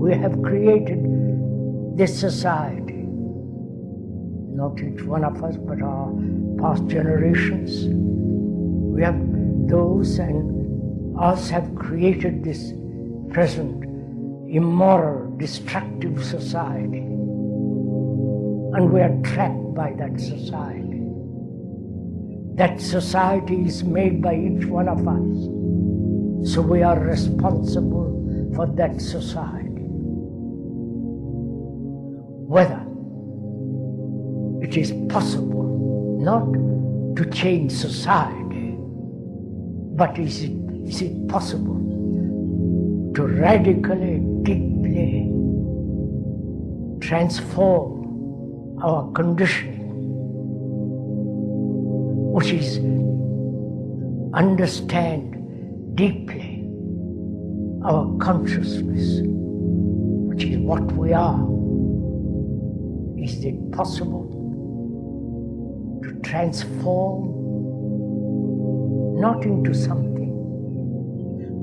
we have created this society. Not each one of us, but our past generations. We have those and us have created this present immoral, destructive society. And we are trapped by that society. That society is made by each one of us. So we are responsible for that society. Whether it is possible not to change society, but is it possible to radically, deeply transform our conditioning, which is understand deeply our consciousness, which is what we are. Is it possible to transform not into something,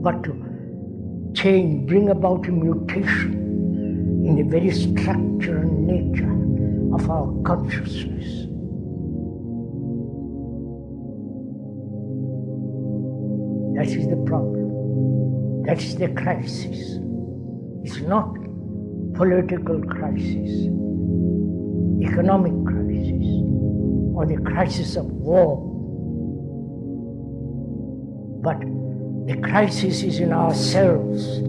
but to change, bring about a mutation in the very structure and nature of our consciousness? That is the problem. That is the crisis. It's not political crisis, economic crisis, or the crisis of war. But the crisis is in ourselves.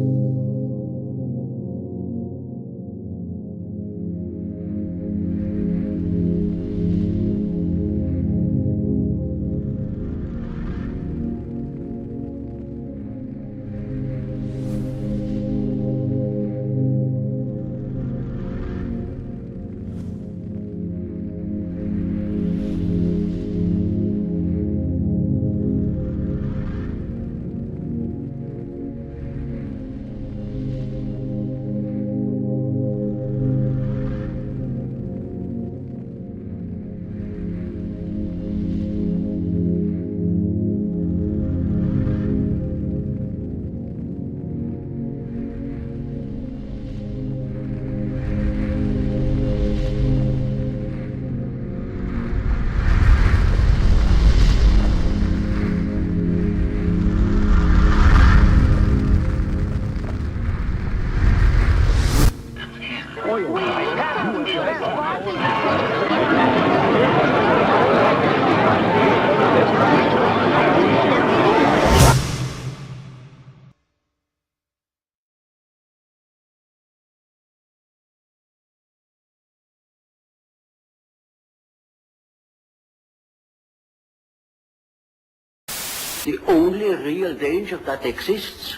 The only real danger that exists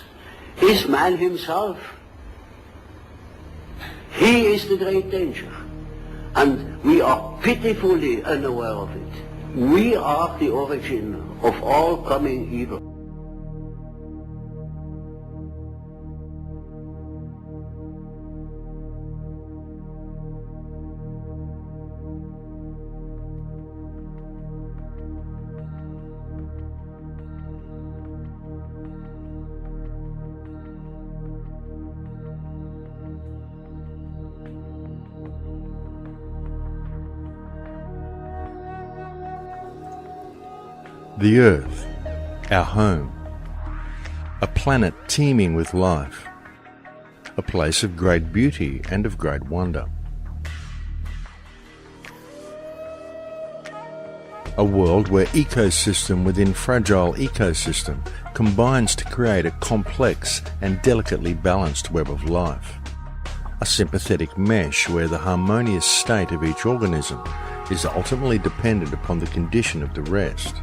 is man himself. He is the great danger, and we are pitifully unaware of it. We are the origin of all coming evil. The Earth, our home, a planet teeming with life, a place of great beauty and of great wonder. A world where ecosystem within fragile ecosystem combines to create a complex and delicately balanced web of life. A sympathetic mesh where the harmonious state of each organism is ultimately dependent upon the condition of the rest.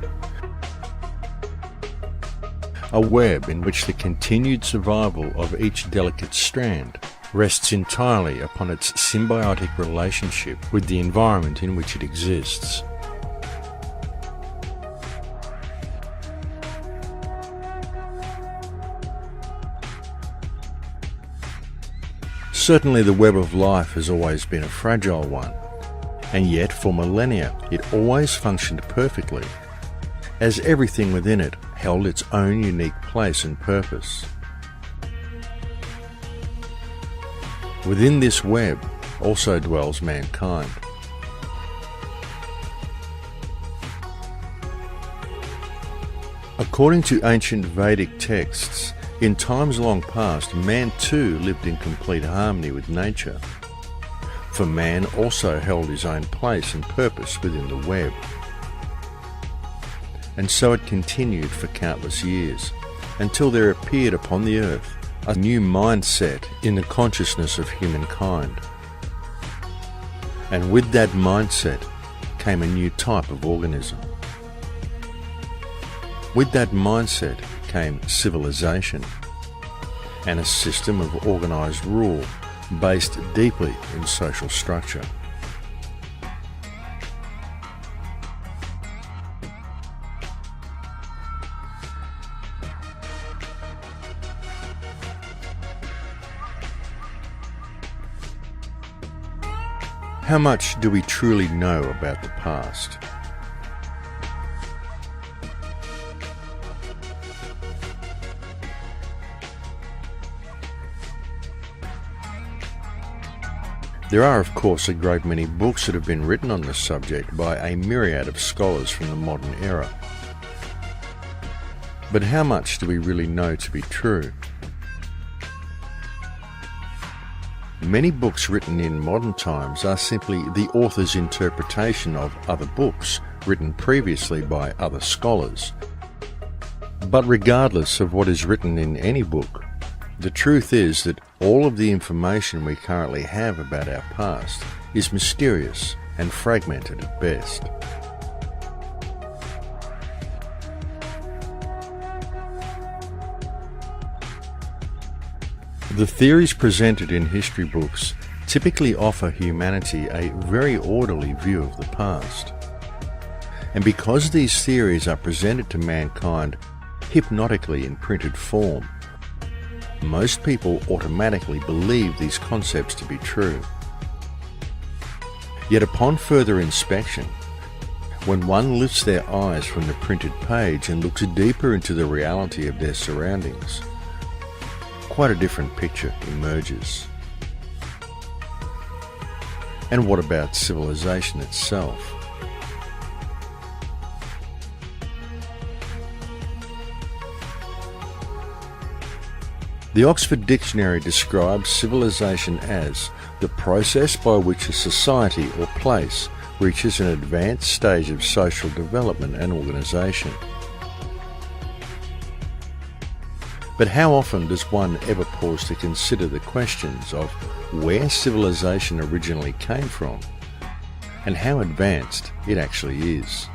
A web in which the continued survival of each delicate strand rests entirely upon its symbiotic relationship with the environment in which it exists. Certainly the web of life has always been a fragile one, and yet for millennia it always functioned perfectly, as everything within it held its own unique place and purpose. Within this web also dwells mankind. According to ancient Vedic texts, in times long past, man too lived in complete harmony with nature. For man also held his own place and purpose within the web. And so it continued for countless years, until there appeared upon the earth a new mindset in the consciousness of humankind. And with that mindset came a new type of organism. With that mindset came civilization and a system of organised rule based deeply in social structure. How much do we truly know about the past? There are, of course, a great many books that have been written on this subject by a myriad of scholars from the modern era. But how much do we really know to be true? Many books written in modern times are simply the author's interpretation of other books written previously by other scholars. But regardless of what is written in any book, the truth is that all of the information we currently have about our past is mysterious and fragmented at best. The theories presented in history books typically offer humanity a very orderly view of the past. And because these theories are presented to mankind hypnotically in printed form, most people automatically believe these concepts to be true. Yet upon further inspection, when one lifts their eyes from the printed page and looks deeper into the reality of their surroundings, quite a different picture emerges. And what about civilization itself? The Oxford Dictionary describes civilization as the process by which a society or place reaches an advanced stage of social development and organisation. But how often does one ever pause to consider the questions of where civilization originally came from and how advanced it actually is?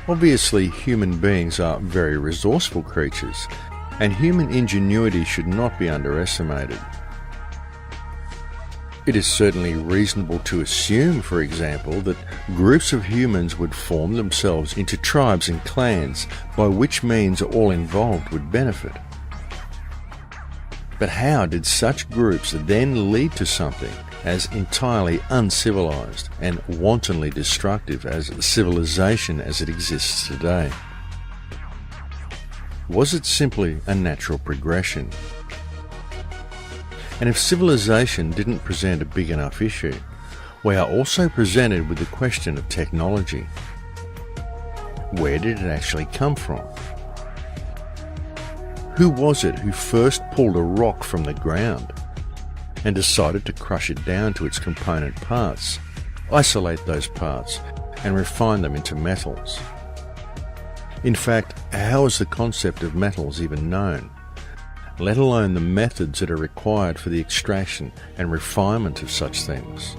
Obviously, human beings are very resourceful creatures, and human ingenuity should not be underestimated. It is certainly reasonable to assume, for example, that groups of humans would form themselves into tribes and clans, by which means all involved would benefit. But how did such groups then lead to something as entirely uncivilized and wantonly destructive as civilization as it exists today? Was it simply a natural progression? And if civilization didn't present a big enough issue, we are also presented with the question of technology. Where did it actually come from? Who was it who first pulled a rock from the ground and decided to crush it down to its component parts, isolate those parts, and refine them into metals? In fact, how is the concept of metals even known, let alone the methods that are required for the extraction and refinement of such things?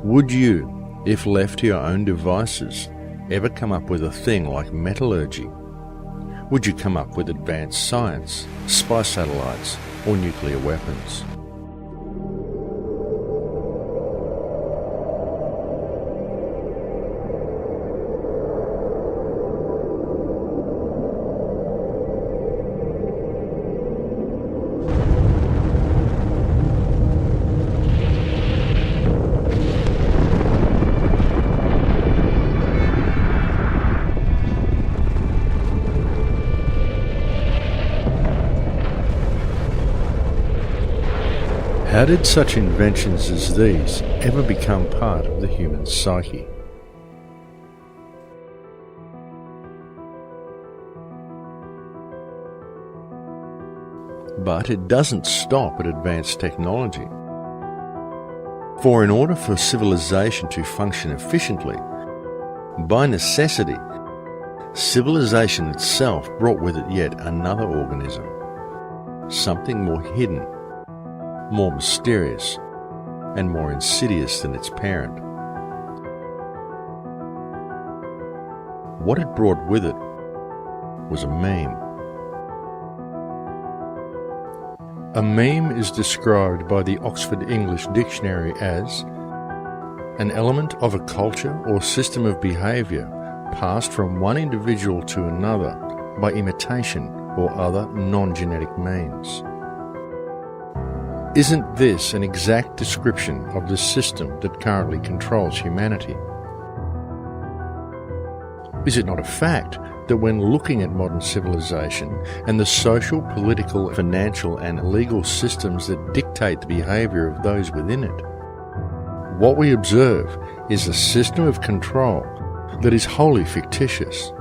Would you, if left to your own devices, ever come up with a thing like metallurgy? Would you come up with advanced science, spy satellites, or nuclear weapons? How did such inventions as these ever become part of the human psyche? But it doesn't stop at advanced technology. For in order for civilization to function efficiently, by necessity, civilization itself brought with it yet another organism, something more hidden, more mysterious, and more insidious than its parent. What it brought with it was a meme. A meme is described by the Oxford English Dictionary as an element of a culture or system of behaviour passed from one individual to another by imitation or other non-genetic means. Isn't this an exact description of the system that currently controls humanity? Is it not a fact that when looking at modern civilization and the social, political, financial and legal systems that dictate the behaviour of those within it, what we observe is a system of control that is wholly fictitious?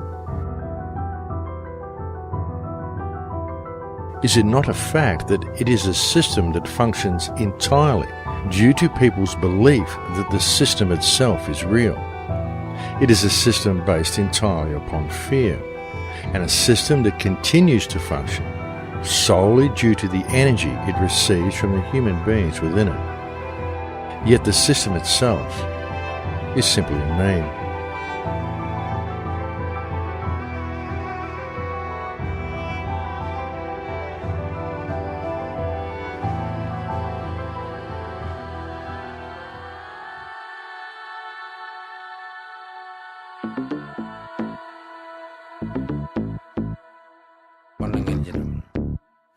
Is it not a fact that it is a system that functions entirely due to people's belief that the system itself is real? It is a system based entirely upon fear, and a system that continues to function solely due to the energy it receives from the human beings within it. Yet the system itself is simply a meme.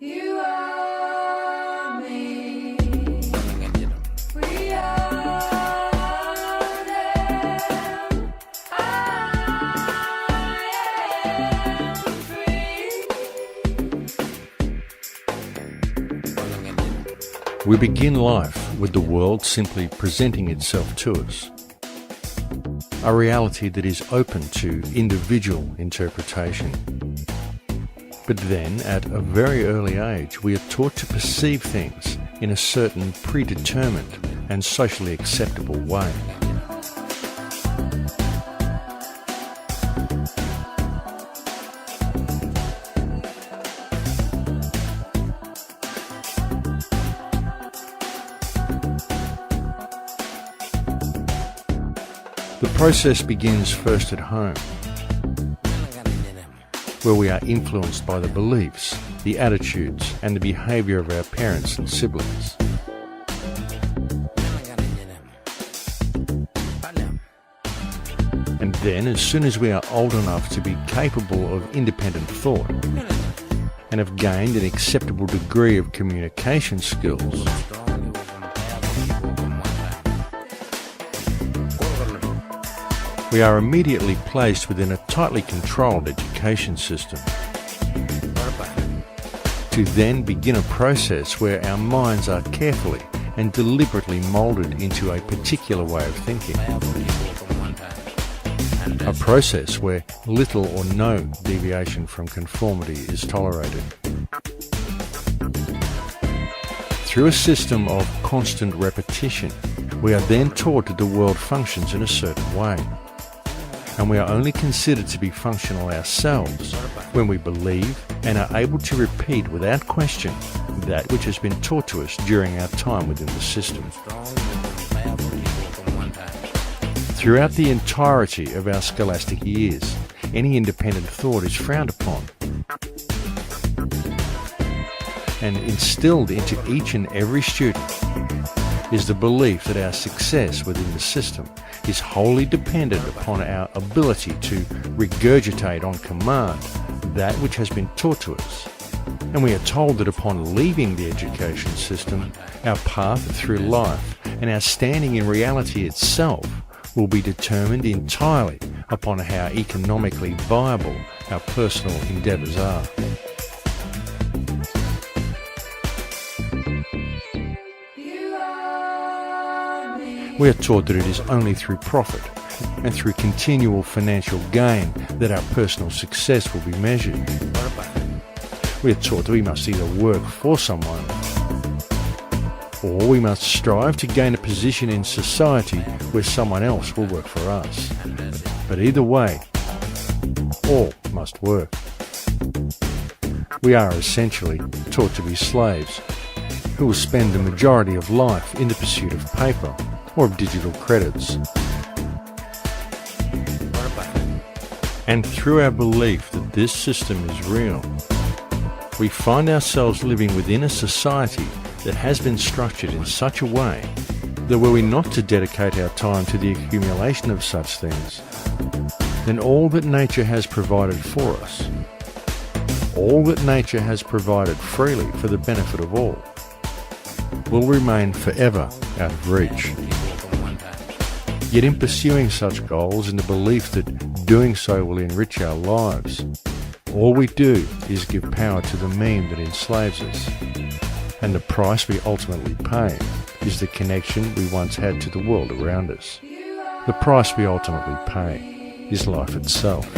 You are me. We are them. I am free. We begin life with the world simply presenting itself to us, a reality that is open to individual interpretation. But then, at a very early age, we are taught to perceive things in a certain predetermined and socially acceptable way. The process begins first at home, where we are influenced by the beliefs, the attitudes, and the behaviour of our parents and siblings. And then, as soon as we are old enough to be capable of independent thought, and have gained an acceptable degree of communication skills, we are immediately placed within a tightly controlled education system, to then begin a process where our minds are carefully and deliberately moulded into a particular way of thinking. A process where little or no deviation from conformity is tolerated. Through a system of constant repetition, we are then taught that the world functions in a certain way, and we are only considered to be functional ourselves when we believe and are able to repeat without question that which has been taught to us during our time within the system. Throughout the entirety of our scholastic years, any independent thought is frowned upon, and instilled into each and every student is the belief that our success within the system is wholly dependent upon our ability to regurgitate on command that which has been taught to us. And we are told that upon leaving the education system, our path through life and our standing in reality itself will be determined entirely upon how economically viable our personal endeavours are. You We are taught that it is only through profit and through continual financial gain that our personal success will be measured. We are taught that we must either work for someone or we must strive to gain a position in society where someone else will work for us. But either way, all must work. We are essentially taught to be slaves who will spend the majority of life in the pursuit of paper or of digital credits. And through our belief that this system is real, we find ourselves living within a society that has been structured in such a way that were we not to dedicate our time to the accumulation of such things, then all that nature has provided for us, all that nature has provided freely for the benefit of all, will remain forever out of reach. Yet in pursuing such goals in the belief that doing so will enrich our lives, all we do is give power to the meme that enslaves us. And the price we ultimately pay is the connection we once had to the world around us. The price we ultimately pay is life itself.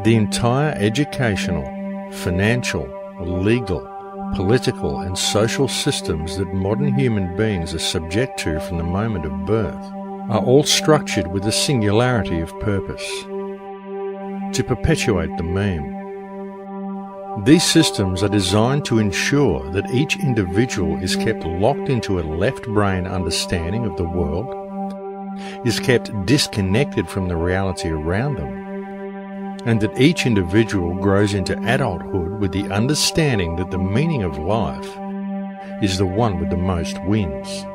The entire educational, financial, legal, political and social systems that modern human beings are subject to from the moment of birth are all structured with a singularity of purpose: to perpetuate the meme. These systems are designed to ensure that each individual is kept locked into a left brain understanding of the world, is kept disconnected from the reality around them, and that each individual grows into adulthood with the understanding that the meaning of life is the one with the most wins.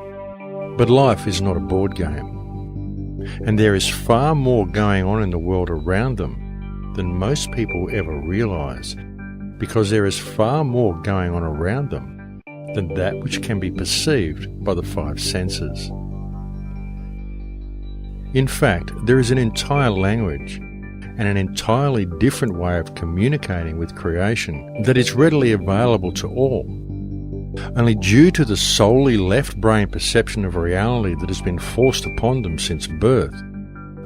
But life is not a board game, and there is far more going on in the world around them than most people ever realise, because there is far more going on around them than that which can be perceived by the five senses. In fact, there is an entire language and an entirely different way of communicating with creation that is readily available to all. Only due to the solely left brain perception of reality that has been forced upon them since birth,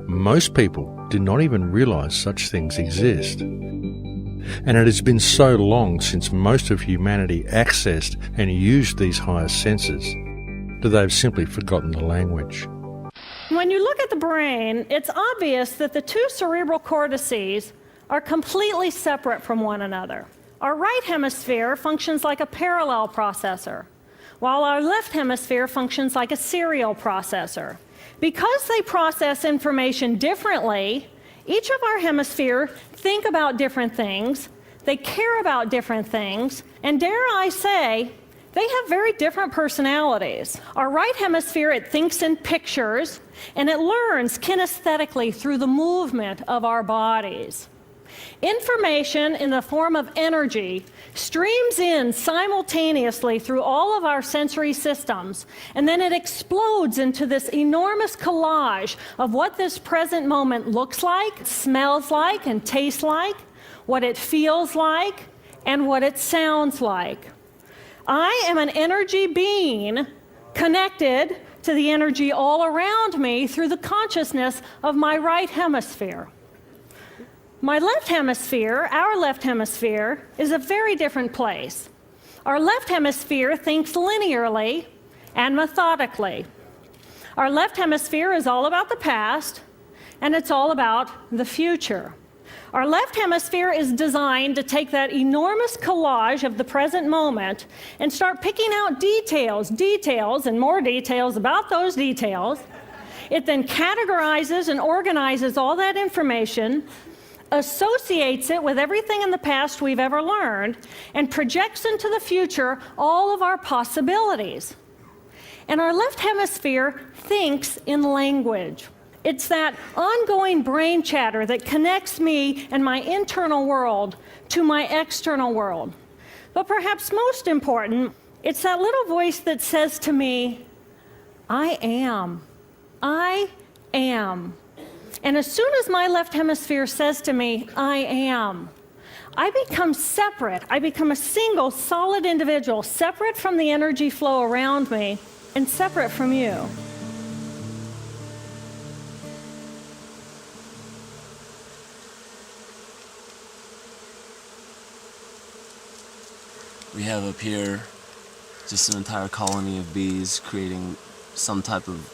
most people do not even realise such things exist. And it has been so long since most of humanity accessed and used these higher senses that they've simply forgotten the language. When you look at the brain, it's obvious that the two cerebral cortices are completely separate from one another. Our right hemisphere functions like a parallel processor, while our left hemisphere functions like a serial processor. Because they process information differently, each of our hemispheres think about different things, they care about different things, and dare I say, they have very different personalities. Our right hemisphere, it thinks in pictures, and it learns kinesthetically through the movement of our bodies. Information in the form of energy streams in simultaneously through all of our sensory systems, and then it explodes into this enormous collage of what this present moment looks like, smells like, and tastes like, what it feels like, and what it sounds like. I am an energy being connected to the energy all around me through the consciousness of my right hemisphere. My left hemisphere, our left hemisphere, is a very different place. Our left hemisphere thinks linearly and methodically. Our left hemisphere is all about the past, and it's all about the future. Our left hemisphere is designed to take that enormous collage of the present moment and start picking out details, and more details about those details. It then categorizes and organizes all that information, associates it with everything in the past we've ever learned, and projects into the future all of our possibilities. And our left hemisphere thinks in language. It's that ongoing brain chatter that connects me and my internal world to my external world. But perhaps most important, it's that little voice that says to me, I am. I am. And as soon as my left hemisphere says to me, I am, I become separate. I become a single, solid individual, separate from the energy flow around me and separate from you. We have up here just an entire colony of bees creating some type of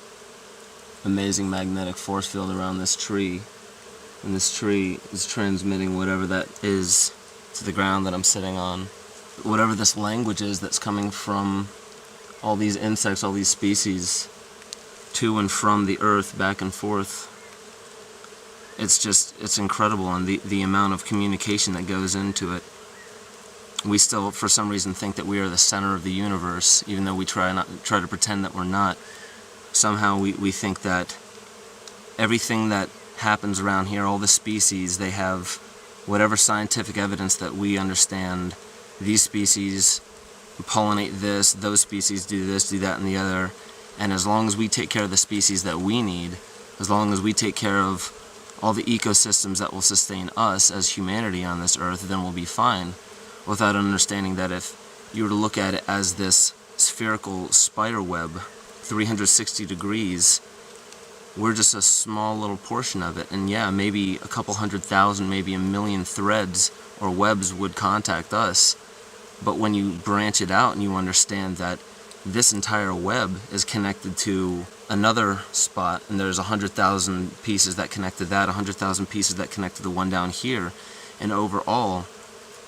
amazing magnetic force field around this tree. And this tree is transmitting whatever that is to the ground that I'm sitting on. Whatever this language is that's coming from all these insects, all these species, to and from the earth, back and forth. It's incredible, and the amount of communication that goes into it. We still, for some reason, think that we are the center of the universe, even though we try to pretend that we're not. Somehow we think that everything that happens around here, all the species, they have whatever scientific evidence that we understand. These species pollinate this, those species do this, do that, and the other. And as long as we take care of the species that we need, as long as we take care of all the ecosystems that will sustain us as humanity on this earth, then we'll be fine. Without understanding that if you were to look at it as this spherical spider web, 360 degrees, we're just a small little portion of it. And yeah, maybe a couple 100,000, maybe a million threads or webs would contact us. But when you branch it out and you understand that this entire web is connected to another spot, and there's 100,000 pieces that connect to that, 100,000 pieces that connect to the one down here, and overall,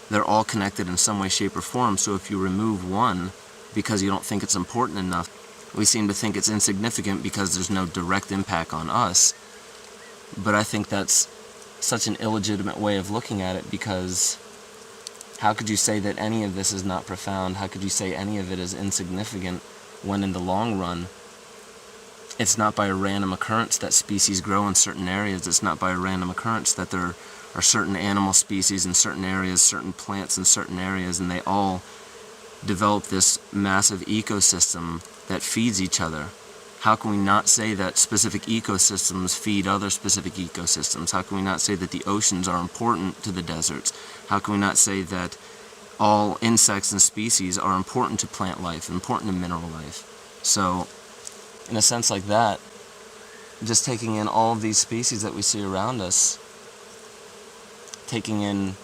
they're all connected in some way, shape, or form. So if you remove one because you don't think it's important enough, we seem to think it's insignificant because there's no direct impact on us. But I think that's such an illegitimate way of looking at it, because how could you say that any of this is not profound? How could you say any of it is insignificant when in the long run, it's not by a random occurrence that species grow in certain areas. It's not by a random occurrence that there are certain animal species in certain areas, certain plants in certain areas, and they all develop this massive ecosystem that feeds each other. How can we not say that specific ecosystems feed other specific ecosystems? How can we not say that the oceans are important to the deserts? How can we not say that all insects and species are important to plant life, important to mineral life? So, in a sense like that, just taking in all of these species that we see around us, taking in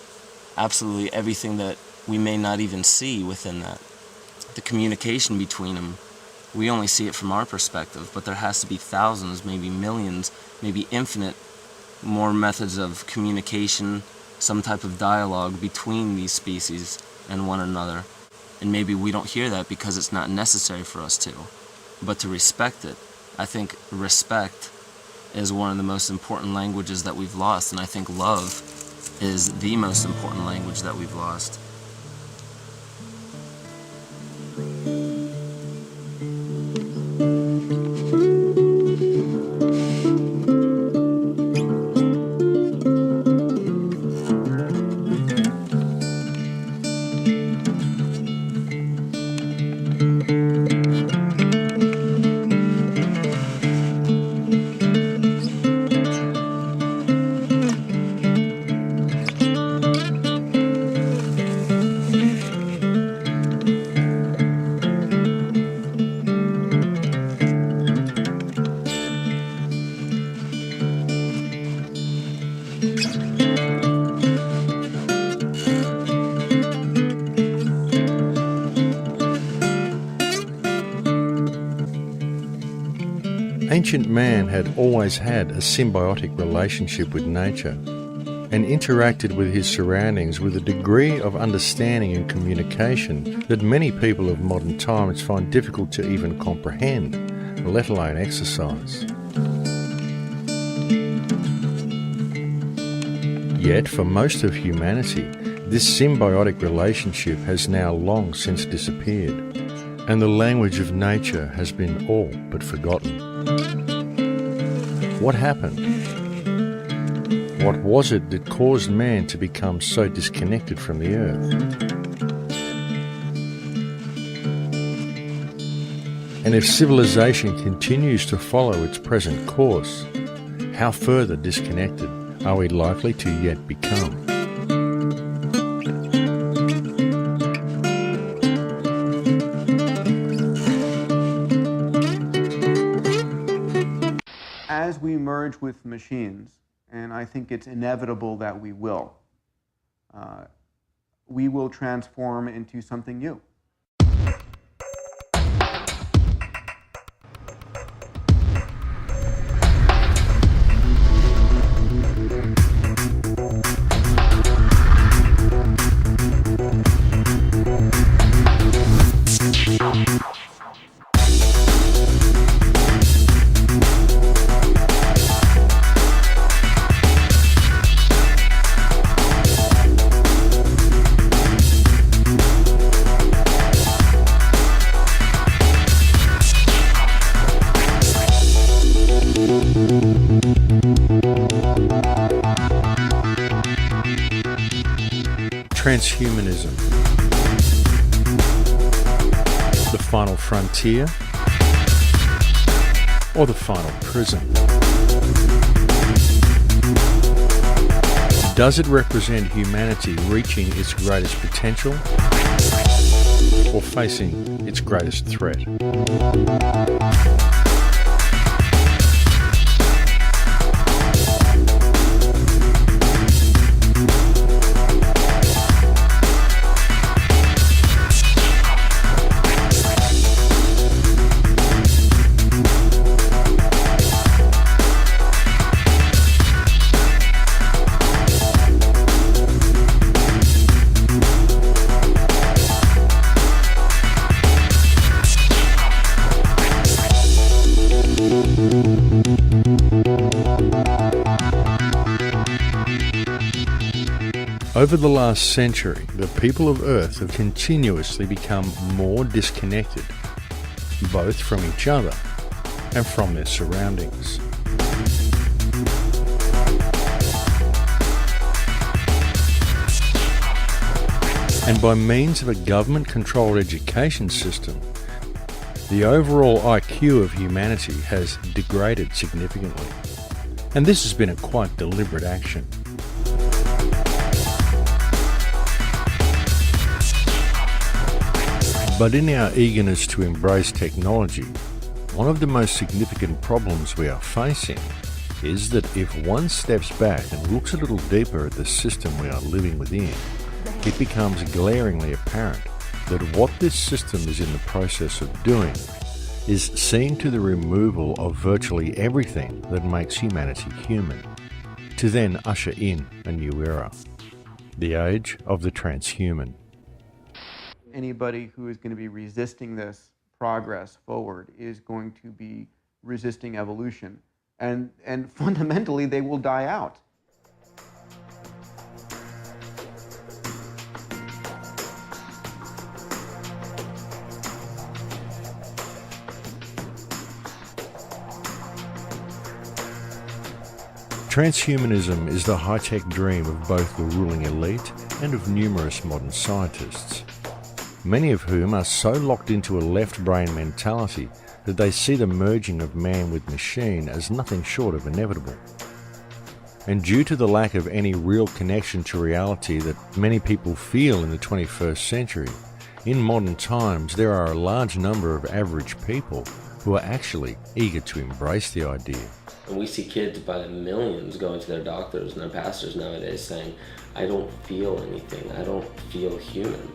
absolutely everything that we may not even see within that. The communication between them, we only see it from our perspective, but there has to be thousands, maybe millions, maybe infinite more methods of communication, some type of dialogue between these species and one another. And maybe we don't hear that because it's not necessary for us to. But to respect it, I think respect is one of the most important languages that we've lost, and I think love is the most important language that we've lost. Ancient man had always had a symbiotic relationship with nature and interacted with his surroundings with a degree of understanding and communication that many people of modern times find difficult to even comprehend, let alone exercise. Yet, for most of humanity, this symbiotic relationship has now long since disappeared, and the language of nature has been all but forgotten. What happened? What was it that caused man to become so disconnected from the earth? And if civilization continues to follow its present course, how further disconnected are we likely to yet become? As we merge with machines, and I think it's inevitable that we will transform into something new. Transhumanism. The final frontier or the final prison? Does it represent humanity reaching its greatest potential or facing its greatest threat? Over the last century, the people of Earth have continuously become more disconnected, both from each other and from their surroundings. And by means of a government-controlled education system, the overall IQ of humanity has degraded significantly. And this has been a quite deliberate action. But in our eagerness to embrace technology, one of the most significant problems we are facing is that if one steps back and looks a little deeper at the system we are living within, it becomes glaringly apparent that what this system is in the process of doing is seeing to the removal of virtually everything that makes humanity human, to then usher in a new era, the age of the transhuman. Anybody who is going to be resisting this progress forward is going to be resisting evolution, and fundamentally they will die out. Transhumanism is the high-tech dream of both the ruling elite and of numerous modern scientists, many of whom are so locked into a left-brain mentality that they see the merging of man with machine as nothing short of inevitable. And due to the lack of any real connection to reality that many people feel in the 21st century, in modern times there are a large number of average people who are actually eager to embrace the idea. And we see kids by the millions going to their doctors and their pastors nowadays saying, I don't feel anything, I don't feel human.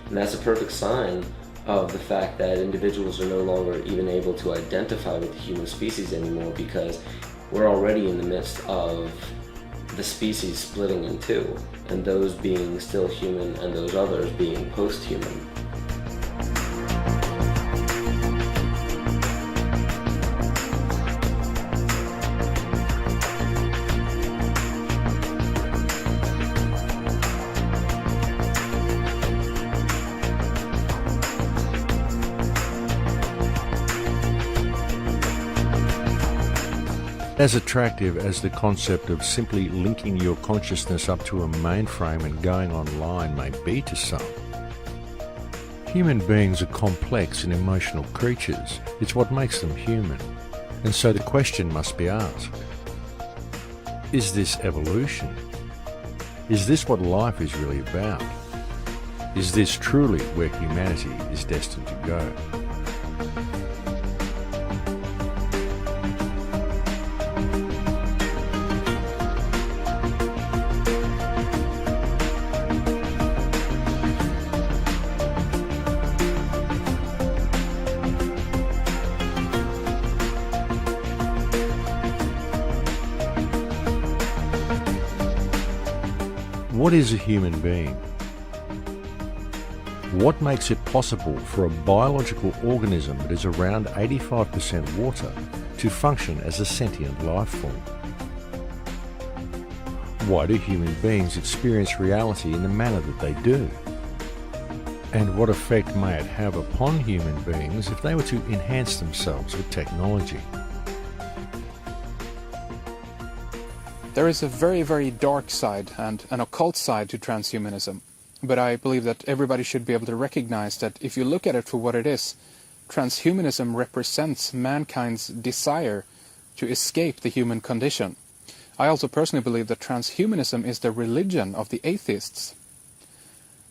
And that's a perfect sign of the fact that individuals are no longer even able to identify with the human species anymore, because we're already in the midst of the species splitting in two, and those being still human and those others being post-human. As attractive as the concept of simply linking your consciousness up to a mainframe and going online may be to some, human beings are complex and emotional creatures. It's what makes them human. And so the question must be asked, is this evolution? Is this what life is really about? Is this truly where humanity is destined to go? What is a human being? What makes it possible for a biological organism that is around 85% water to function as a sentient life form? Why do human beings experience reality in the manner that they do? And what effect may it have upon human beings if they were to enhance themselves with technology? There is a very, very dark side and an occult side to transhumanism, but I believe that everybody should be able to recognize that if you look at it for what it is, transhumanism represents mankind's desire to escape the human condition. I also personally believe that transhumanism is the religion of the atheists.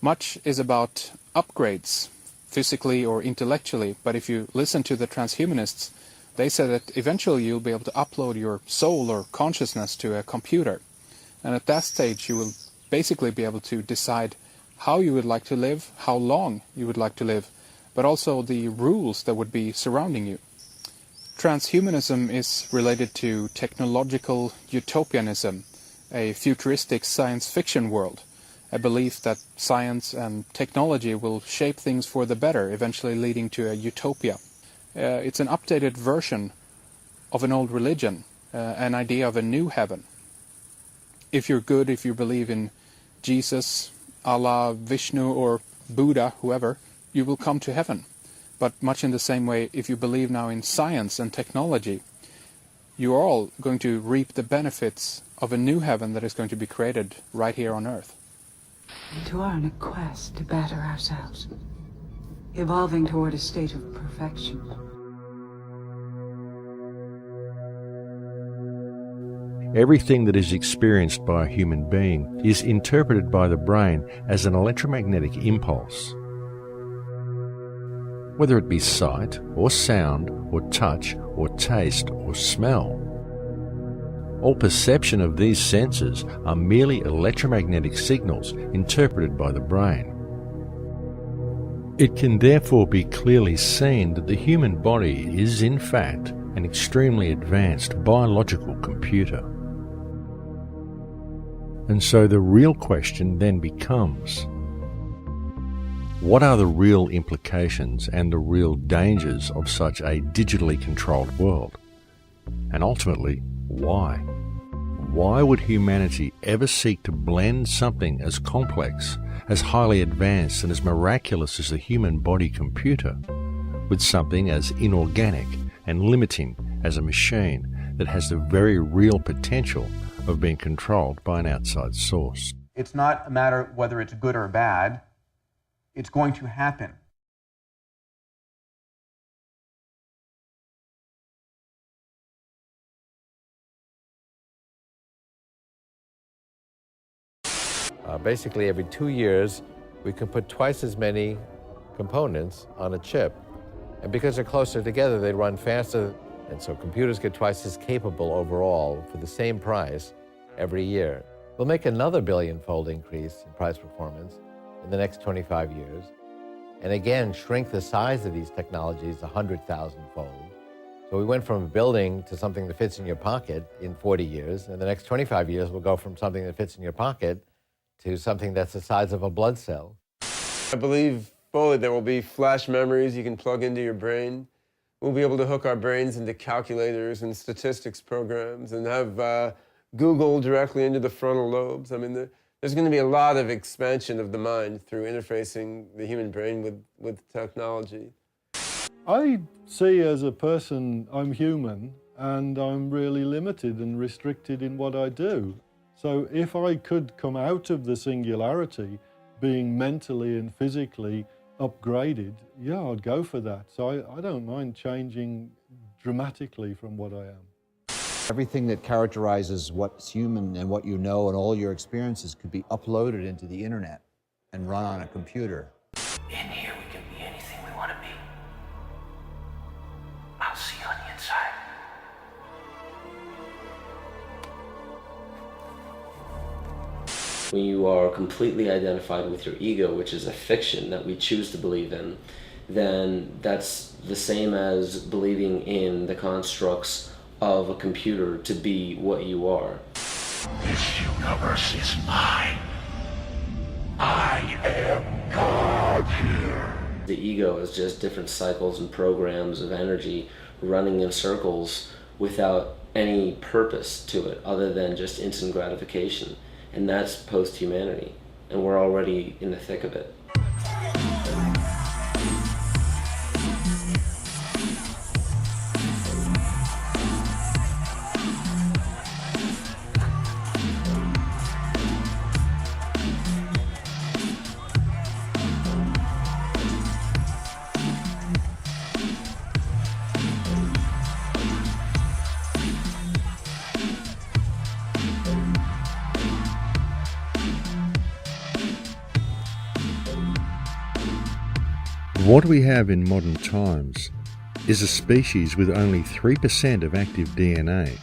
Much is about upgrades, physically or intellectually, but if you listen to the transhumanists, they say that eventually you'll be able to upload your soul or consciousness to a computer. And at that stage you will basically be able to decide how you would like to live, how long you would like to live, but also the rules that would be surrounding you. Transhumanism is related to technological utopianism, a futuristic science fiction world, a belief that science and technology will shape things for the better, eventually leading to a utopia. It's an updated version of an old religion, an idea of a new heaven. If you're good, if you believe in Jesus, Allah, Vishnu or Buddha, whoever, you will come to heaven. But much in the same way, if you believe now in science and technology, you are all going to reap the benefits of a new heaven that is going to be created right here on earth. We are on a quest to better ourselves, evolving toward a state of perfection. Everything that is experienced by a human being is interpreted by the brain as an electromagnetic impulse. Whether it be sight, or sound, or touch, or taste, or smell. All perception of these senses are merely electromagnetic signals interpreted by the brain. It can therefore be clearly seen that the human body is in fact an extremely advanced biological computer. And so the real question then becomes, what are the real implications and the real dangers of such a digitally controlled world? And ultimately, why? Why would humanity ever seek to blend something as complex, as highly advanced and as miraculous as the human body computer with something as inorganic and limiting as a machine that has the very real potential of being controlled by an outside source? It's not a matter of whether it's good or bad. It's going to happen. Basically, every 2 years, we can put twice as many components on a chip. And because they're closer together, they run faster. And so computers get twice as capable overall for the same price every year. We'll make another billion-fold increase in price performance in the next 25 years. And again, shrink the size of these technologies 100,000-fold. So we went from a building to something that fits in your pocket in 40 years. In the next 25 years, we'll go from something that fits in your pocket to something that's the size of a blood cell. I believe fully there will be flash memories you can plug into your brain. We'll be able to hook our brains into calculators and statistics programs and have Google directly into the frontal lobes. I mean, there's going to be a lot of expansion of the mind through interfacing the human brain with technology. I see as a person, I'm human, and I'm really limited and restricted in what I do. So if I could come out of the singularity being mentally and physically upgraded, yeah, I'd go for that. So I don't mind changing dramatically from what I am. Everything that characterizes what's human and what you know and all your experiences could be uploaded into the internet and run on a computer. In here we can be anything we want to be. I'll see you on the inside. When you are completely identified with your ego, which is a fiction that we choose to believe in, then that's the same as believing in the constructs of a computer to be what you are. This universe is mine. I am God here. The ego is just different cycles and programs of energy running in circles without any purpose to it other than just instant gratification. And that's post-humanity, and we're already in the thick of it. What we have in modern times is a species with only 3% of active DNA,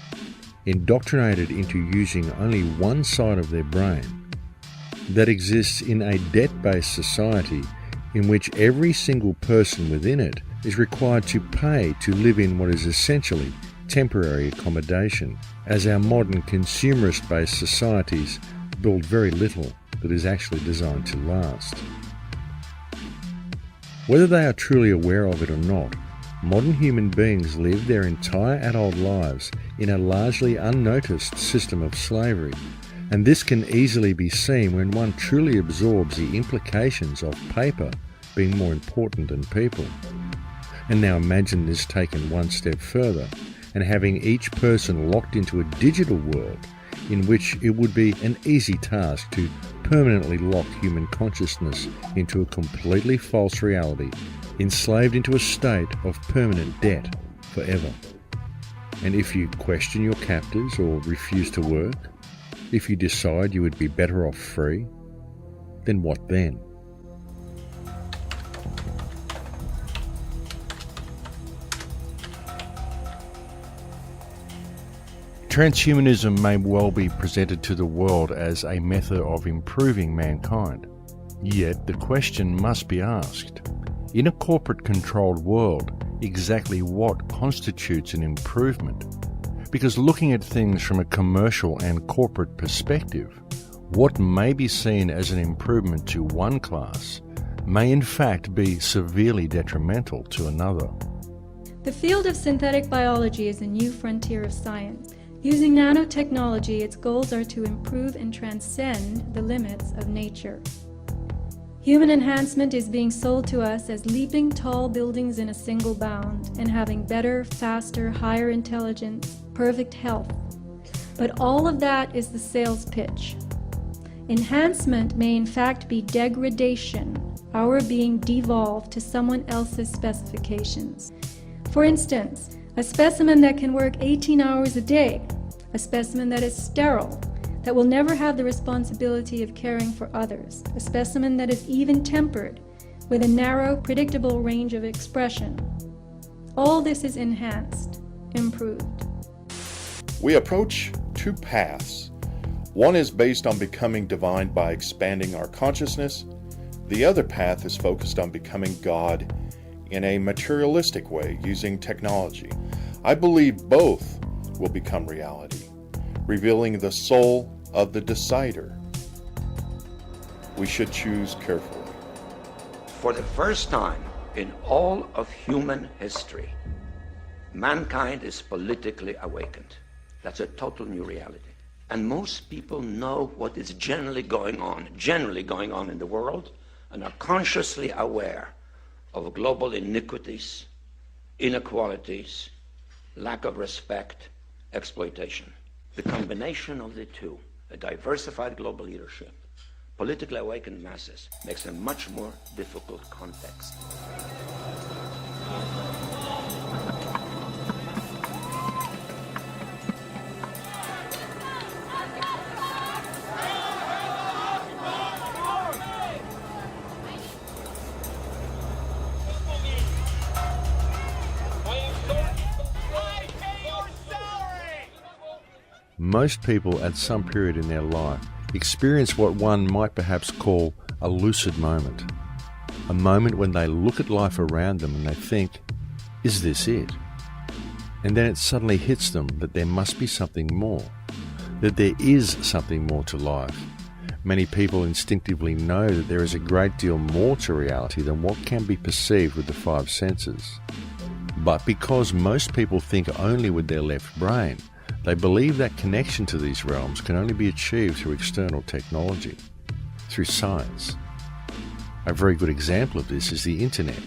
indoctrinated into using only one side of their brain, that exists in a debt-based society in which every single person within it is required to pay to live in what is essentially temporary accommodation, as our modern consumerist-based societies build very little that is actually designed to last. Whether they are truly aware of it or not, modern human beings live their entire adult lives in a largely unnoticed system of slavery, and this can easily be seen when one truly absorbs the implications of paper being more important than people. And now imagine this taken one step further, and having each person locked into a digital world in which it would be an easy task to permanently lock human consciousness into a completely false reality, enslaved into a state of permanent debt forever. And if you question your captors or refuse to work, if you decide you would be better off free, then what then? Transhumanism may well be presented to the world as a method of improving mankind. Yet the question must be asked, in a corporate-controlled world, exactly what constitutes an improvement? Because looking at things from a commercial and corporate perspective, what may be seen as an improvement to one class may in fact be severely detrimental to another. The field of synthetic biology is a new frontier of science. Using nanotechnology, its goals are to improve and transcend the limits of nature. Human enhancement is being sold to us as leaping tall buildings in a single bound and having better, faster, higher intelligence, perfect health. But all of that is the sales pitch. Enhancement may in fact be degradation, our being devolved to someone else's specifications. For instance, a specimen that can work 18 hours a day, a specimen that is sterile, that will never have the responsibility of caring for others, a specimen that is even-tempered, with a narrow, predictable range of expression. All this is enhanced, improved. We approach two paths. One is based on becoming divine by expanding our consciousness. The other path is focused on becoming God in a materialistic way using technology. I believe both will become reality, revealing the soul of the decider. We should choose carefully. For the first time in all of human history, mankind is politically awakened. That's a total new reality. And most people know what is generally going on in the world, and are consciously aware of global iniquities, inequalities, lack of respect, exploitation. The combination of the two, a diversified global leadership, politically awakened masses, makes a much more difficult context. Most people at some period in their life experience what one might perhaps call a lucid moment. A moment when they look at life around them and they think, is this it? And then it suddenly hits them that there must be something more, that there is something more to life. Many people instinctively know that there is a great deal more to reality than what can be perceived with the five senses. But because most people think only with their left brain, they believe that connection to these realms can only be achieved through external technology, through science. A very good example of this is the internet.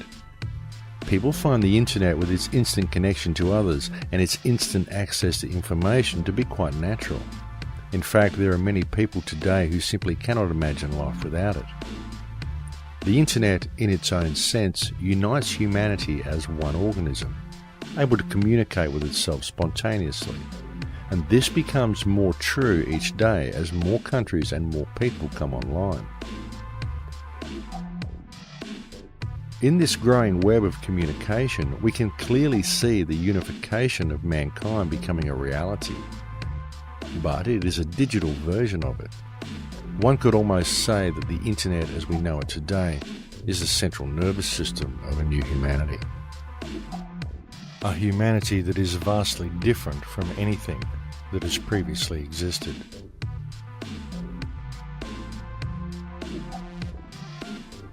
People find the internet with its instant connection to others and its instant access to information to be quite natural. In fact, there are many people today who simply cannot imagine life without it. The internet, in its own sense, unites humanity as one organism, able to communicate with itself spontaneously. And this becomes more true each day as more countries and more people come online. In this growing web of communication, we can clearly see the unification of mankind becoming a reality. But it is a digital version of it. One could almost say that the internet as we know it today is the central nervous system of a new humanity. A humanity that is vastly different from anything that has previously existed.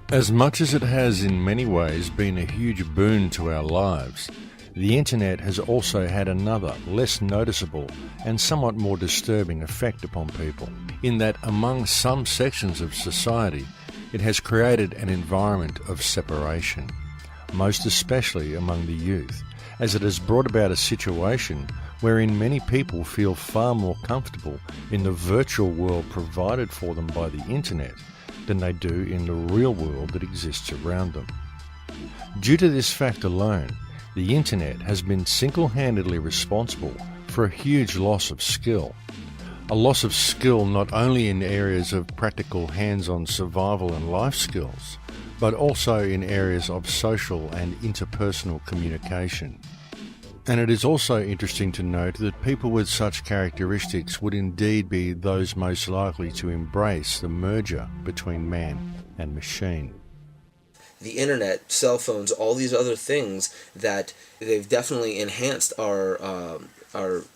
As much as it has in many ways been a huge boon to our lives, the internet has also had another, less noticeable and somewhat more disturbing effect upon people, in that among some sections of society it has created an environment of separation, most especially among the youth, as it has brought about a situation wherein many people feel far more comfortable in the virtual world provided for them by the internet than they do in the real world that exists around them. Due to this fact alone, the internet has been single-handedly responsible for a huge loss of skill. A loss of skill not only in areas of practical hands-on survival and life skills, but also in areas of social and interpersonal communication. And it is also interesting to note that people with such characteristics would indeed be those most likely to embrace the merger between man and machine. The internet, cell phones, all these other things that they've definitely enhanced our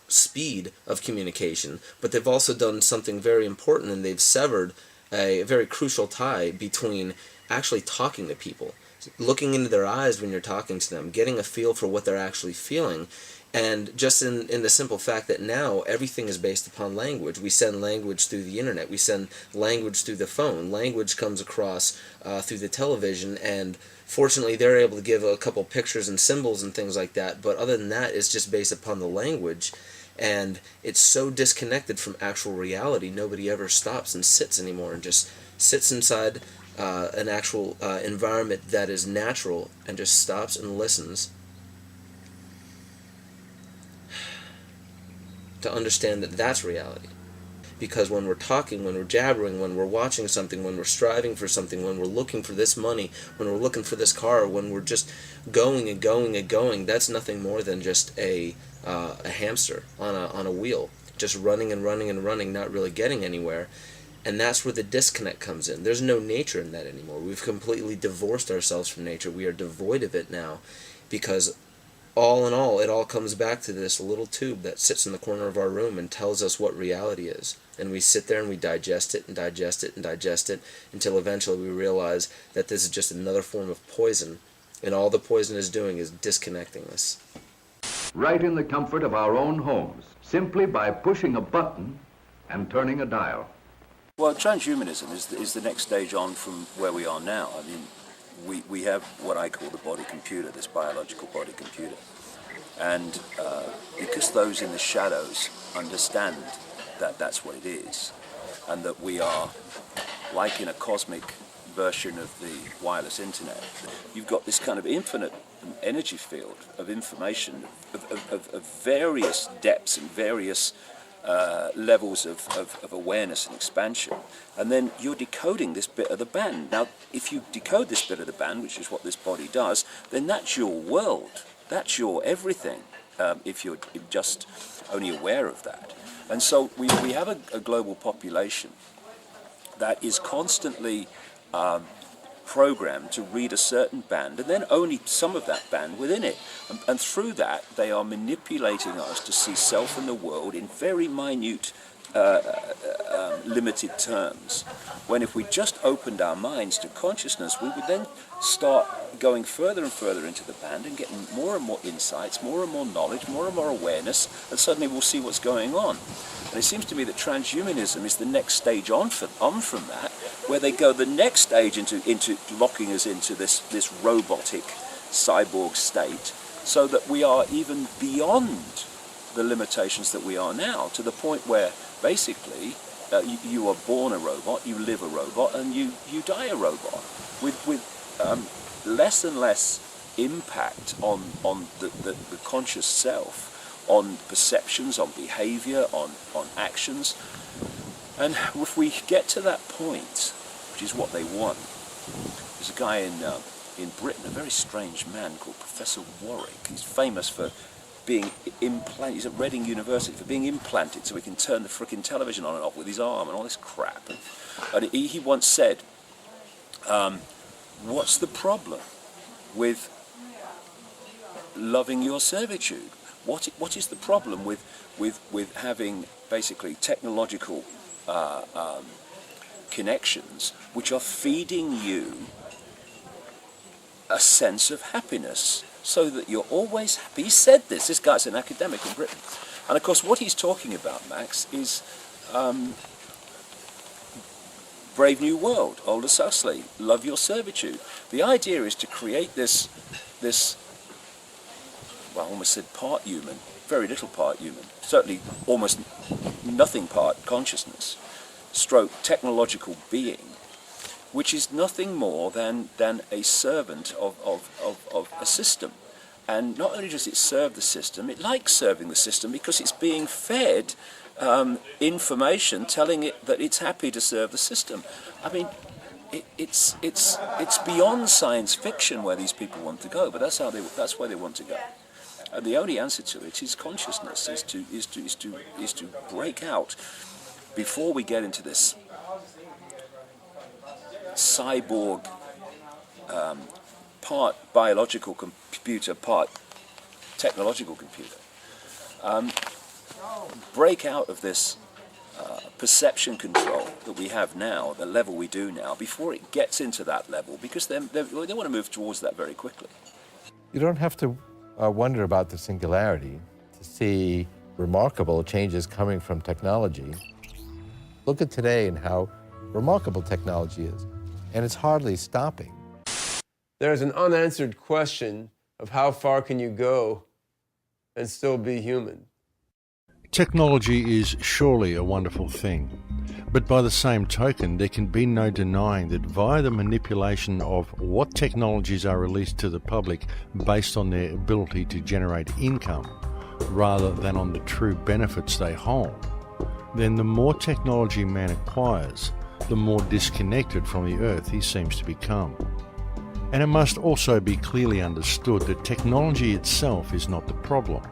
speed of communication, but they've also done something very important, and they've severed a very crucial tie between actually talking to people, looking into their eyes when you're talking to them, getting a feel for what they're actually feeling, and just in the simple fact that now everything is based upon language. We send language through the internet, we send language through the phone, language comes across through the television, and fortunately they're able to give a couple pictures and symbols and things like that, but other than that it's just based upon the language, and it's so disconnected from actual reality. Nobody ever stops and sits anymore and just sits inside an actual environment that is natural and just stops and listens to understand that that's reality. Because when we're talking, when we're jabbering, when we're watching something, when we're striving for something, when we're looking for this money, when we're looking for this car, when we're just going and going and going, that's nothing more than just a hamster on a wheel, just running and running and running, not really getting anywhere. And that's where the disconnect comes in. There's no nature in that anymore. We've completely divorced ourselves from nature. We are devoid of it now, because all in all, it all comes back to this little tube that sits in the corner of our room and tells us what reality is. And we sit there and we digest it and digest it and digest it until eventually we realize that this is just another form of poison, and all the poison is doing is disconnecting us. Right in the comfort of our own homes, simply by pushing a button and turning a dial. Well, transhumanism is the next stage on from where we are now. I mean, we have what I call the body computer, this biological body computer. And because those in the shadows understand that that's what it is, and that we are like in a cosmic version of the wireless internet, you've got this kind of infinite energy field of information of various depths and various levels of awareness and expansion, and then you're decoding this bit of the band. Now, if you decode this bit of the band, which is what this body does, then that's your world, that's your everything, if you're just only aware of that. And so we have a global population that is constantly programmed to read a certain band, and then only some of that band within it. And through that, they are manipulating us to see self and the world in very minute, limited terms. When if we just opened our minds to consciousness, we would then start going further and further into the band and getting more and more insights, more and more knowledge, more and more awareness, and suddenly we'll see what's going on. And it seems to me that transhumanism is the next stage on from that, where they go the next stage into locking us into this robotic cyborg state, so that we are even beyond the limitations that we are now, to the point where basically you are born a robot, you live a robot, and you die a robot, with less and less impact on the conscious self, on perceptions, on behavior, on actions. And if we get to that point, which is what they want, there's a guy in Britain, a very strange man called Professor Warwick. He's famous for being implanted, he's at Reading University, for being implanted so he can turn the frickin' television on and off with his arm and all this crap. And he once said, what's the problem with loving your servitude? What is the problem with having basically technological connections which are feeding you a sense of happiness, so that you're always happy? He said this guy's an academic in Britain. And of course what he's talking about, Max, is Brave New World, Aldous Huxley, Love Your Servitude. The idea is to create this well, I almost said part human, very little part human, certainly almost nothing part consciousness, stroke technological being, which is nothing more than a servant of a system. And not only does it serve the system, it likes serving the system because it's being fed information telling it that it's happy to serve the system. I mean, it's beyond science fiction where these people want to go, but that's where they want to go. And the only answer to it is consciousness, is to break out before we get into this cyborg, part biological computer, part technological computer. Break out of this perception control that we have now, the level we do now, before it gets into that level, because they want to move towards that very quickly. You don't have to wonder about the singularity to see remarkable changes coming from technology. Look at today and how remarkable technology is, and it's hardly stopping. There's an unanswered question of how far can you go and still be human? Technology is surely a wonderful thing, but by the same token, there can be no denying that via the manipulation of what technologies are released to the public based on their ability to generate income, rather than on the true benefits they hold, then the more technology man acquires, the more disconnected from the earth he seems to become. And it must also be clearly understood that technology itself is not the problem.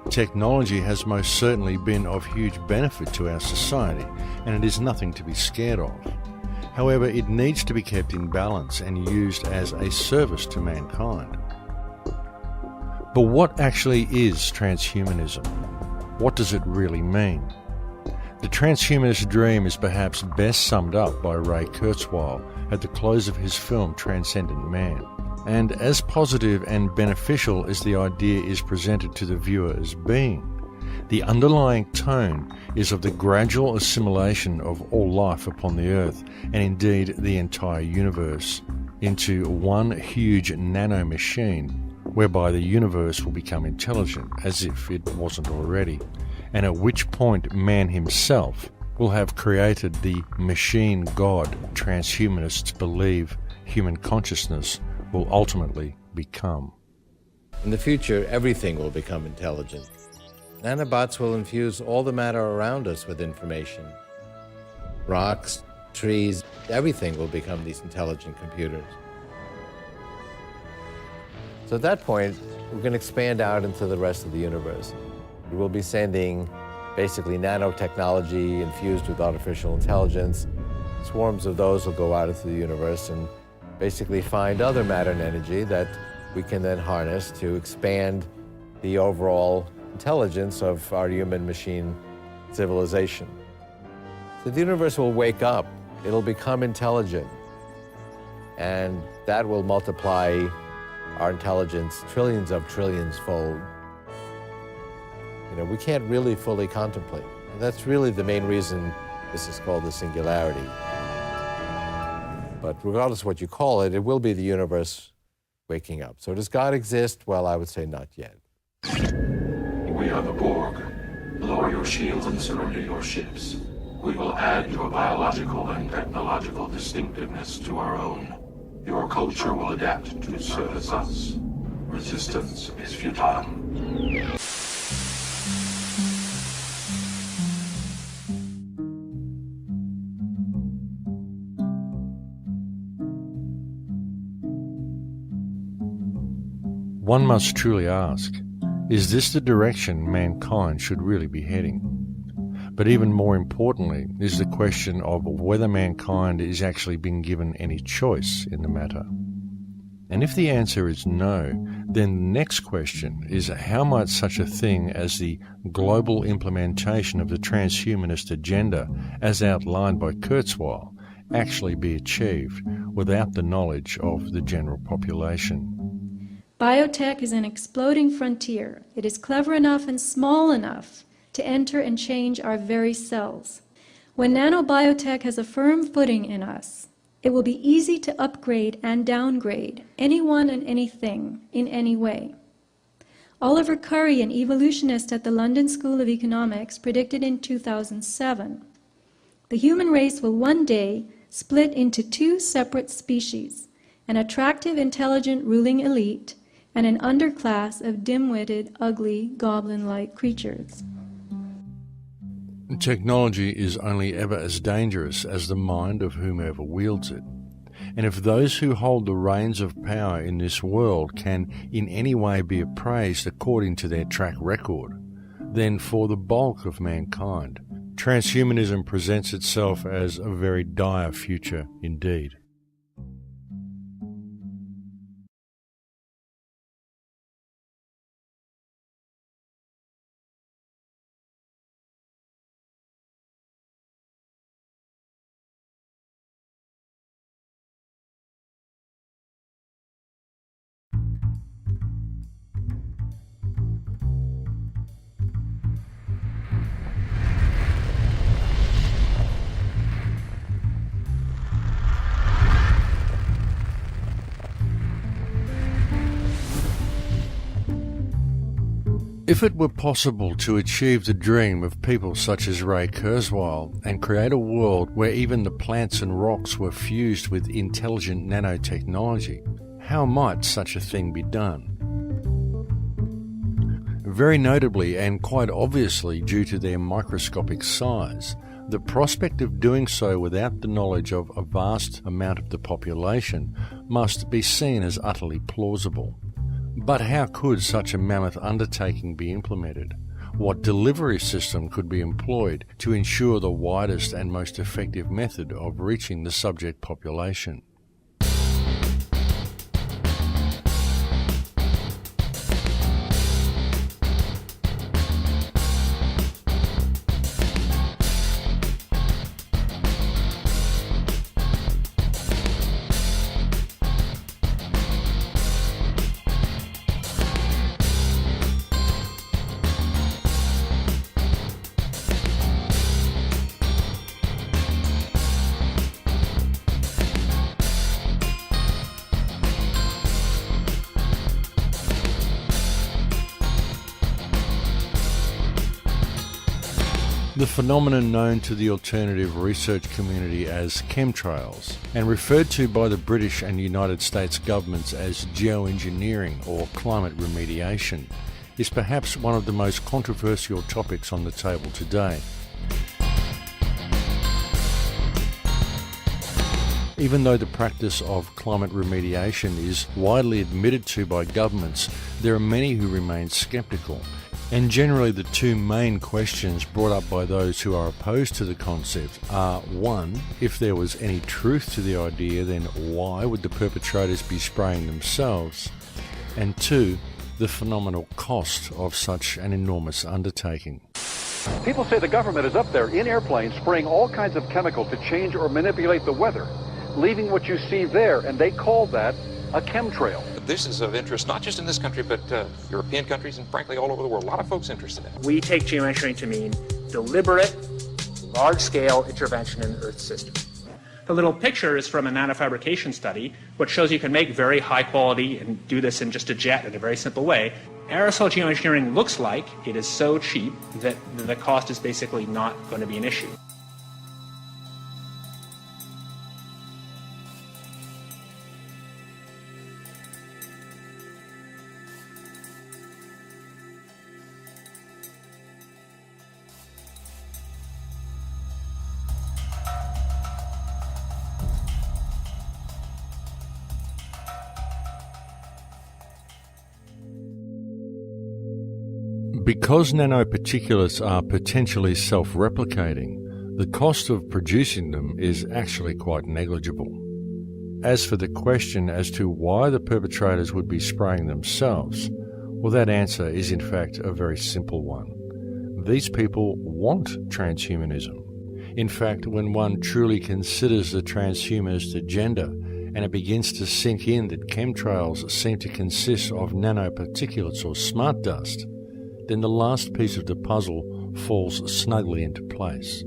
Technology has most certainly been of huge benefit to our society, and it is nothing to be scared of. However, it needs to be kept in balance and used as a service to mankind. But what actually is transhumanism? What does it really mean? The transhumanist dream is perhaps best summed up by Ray Kurzweil at the close of his film Transcendent Man. And as positive and beneficial as the idea is presented to the viewer as being, the underlying tone is of the gradual assimilation of all life upon the earth, and indeed the entire universe, into one huge nano-machine, whereby the universe will become intelligent, as if it wasn't already, and at which point man himself will have created the machine god transhumanists believe human consciousness will ultimately become. In the future, everything will become intelligent. Nanobots will infuse all the matter around us with information. Rocks, trees, everything will become these intelligent computers. So at that point, we're going to expand out into the rest of the universe. We will be sending basically nanotechnology infused with artificial intelligence. Swarms of those will go out into the universe and basically find other matter and energy that we can then harness to expand the overall intelligence of our human-machine civilization. So the universe will wake up, it'll become intelligent, and that will multiply our intelligence trillions of trillions fold. You know, we can't really fully contemplate. And that's really the main reason this is called the singularity. But regardless of what you call it, it will be the universe waking up. So does God exist? Well, I would say not yet. We are the Borg. Lower your shields and surrender your ships. We will add your biological and technological distinctiveness to our own. Your culture will adapt to service us. Resistance is futile. One must truly ask, is this the direction mankind should really be heading? But even more importantly is the question of whether mankind is actually being given any choice in the matter. And if the answer is no, then the next question is how might such a thing as the global implementation of the transhumanist agenda as outlined by Kurzweil actually be achieved without the knowledge of the general population? Biotech is an exploding frontier. It is clever enough and small enough to enter and change our very cells. When nanobiotech has a firm footing in us, it will be easy to upgrade and downgrade anyone and anything in any way. Oliver Curry, an evolutionist at the London School of Economics, predicted in 2007, the human race will one day split into two separate species, an attractive, intelligent ruling elite and an underclass of dim-witted, ugly, goblin-like creatures. Technology is only ever as dangerous as the mind of whomever wields it. And if those who hold the reins of power in this world can in any way be appraised according to their track record, then for the bulk of mankind, transhumanism presents itself as a very dire future indeed. If it were possible to achieve the dream of people such as Ray Kurzweil and create a world where even the plants and rocks were fused with intelligent nanotechnology, how might such a thing be done? Very notably and quite obviously due to their microscopic size, the prospect of doing so without the knowledge of a vast amount of the population must be seen as utterly plausible. But how could such a mammoth undertaking be implemented? What delivery system could be employed to ensure the widest and most effective method of reaching the subject population? The phenomenon known to the alternative research community as chemtrails, and referred to by the British and United States governments as geoengineering or climate remediation, is perhaps one of the most controversial topics on the table today. Even though the practice of climate remediation is widely admitted to by governments, there are many who remain sceptical. And generally the two main questions brought up by those who are opposed to the concept are, one, if there was any truth to the idea, then why would the perpetrators be spraying themselves? And two, the phenomenal cost of such an enormous undertaking. People say the government is up there in airplanes spraying all kinds of chemicals to change or manipulate the weather, leaving what you see there, and they call that a chemtrail. This is of interest not just in this country, but European countries and frankly all over the world. A lot of folks interested in it. We take geoengineering to mean deliberate, large-scale intervention in the Earth's system. The little picture is from a nanofabrication study, which shows you can make very high quality and do this in just a jet in a very simple way. Aerosol geoengineering looks like it is so cheap that the cost is basically not going to be an issue. Because nanoparticulates are potentially self-replicating, the cost of producing them is actually quite negligible. As for the question as to why the perpetrators would be spraying themselves, well, that answer is in fact a very simple one. These people want transhumanism. In fact, when one truly considers the transhumanist agenda and it begins to sink in that chemtrails seem to consist of nanoparticulates or smart dust, then the last piece of the puzzle falls snugly into place.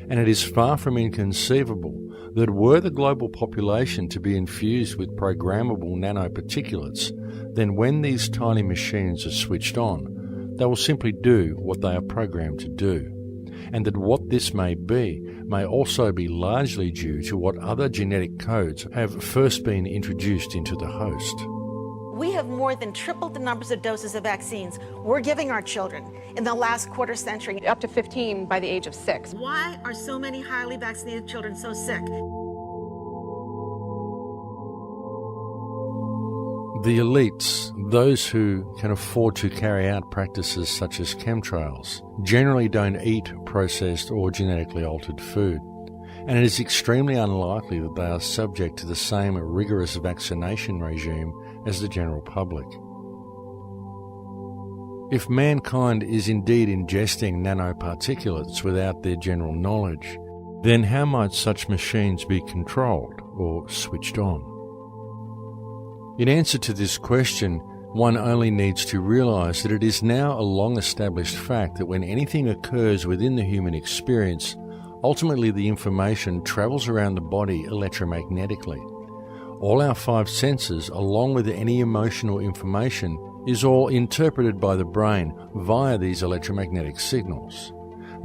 And it is far from inconceivable that were the global population to be infused with programmable nanoparticulates, then when these tiny machines are switched on, they will simply do what they are programmed to do. And that what this may be may also be largely due to what other genetic codes have first been introduced into the host. We have more than tripled the numbers of doses of vaccines we're giving our children in the last quarter century. Up to 15 by the age of 6. Why are so many highly vaccinated children so sick? The elites, those who can afford to carry out practices such as chemtrails, generally don't eat processed or genetically altered food. And it is extremely unlikely that they are subject to the same rigorous vaccination regime as the general public. If mankind is indeed ingesting nanoparticulates without their general knowledge, then how might such machines be controlled or switched on? In answer to this question, one only needs to realize that it is now a long-established fact that when anything occurs within the human experience, ultimately the information travels around the body electromagnetically. All our 5 senses, along with any emotional information, is all interpreted by the brain via these electromagnetic signals.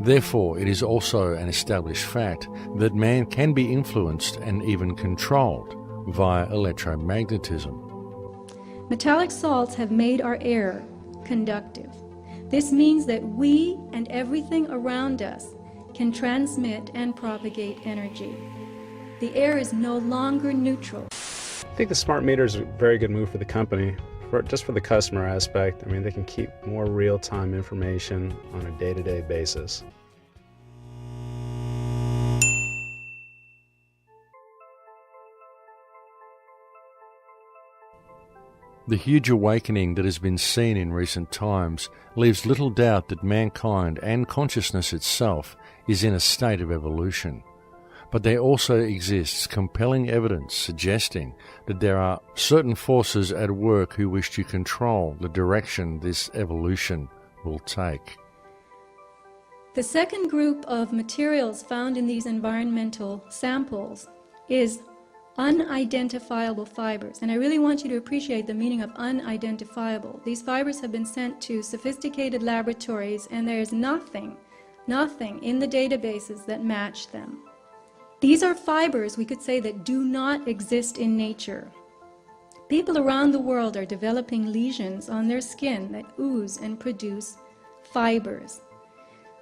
Therefore, it is also an established fact that man can be influenced and even controlled via electromagnetism. Metallic salts have made our air conductive. This means that we and everything around us can transmit and propagate energy. The air is no longer neutral. I think the smart meter is a very good move for the company, just for the customer aspect. I mean, they can keep more real-time information on a day-to-day basis. The huge awakening that has been seen in recent times leaves little doubt that mankind and consciousness itself is in a state of evolution. But there also exists compelling evidence suggesting that there are certain forces at work who wish to control the direction this evolution will take. The second group of materials found in these environmental samples is unidentifiable fibers. And I really want you to appreciate the meaning of unidentifiable. These fibers have been sent to sophisticated laboratories, and there is nothing nothing in the databases that match them. These are fibers, we could say, that do not exist in nature. People around the world are developing lesions on their skin that ooze and produce fibers.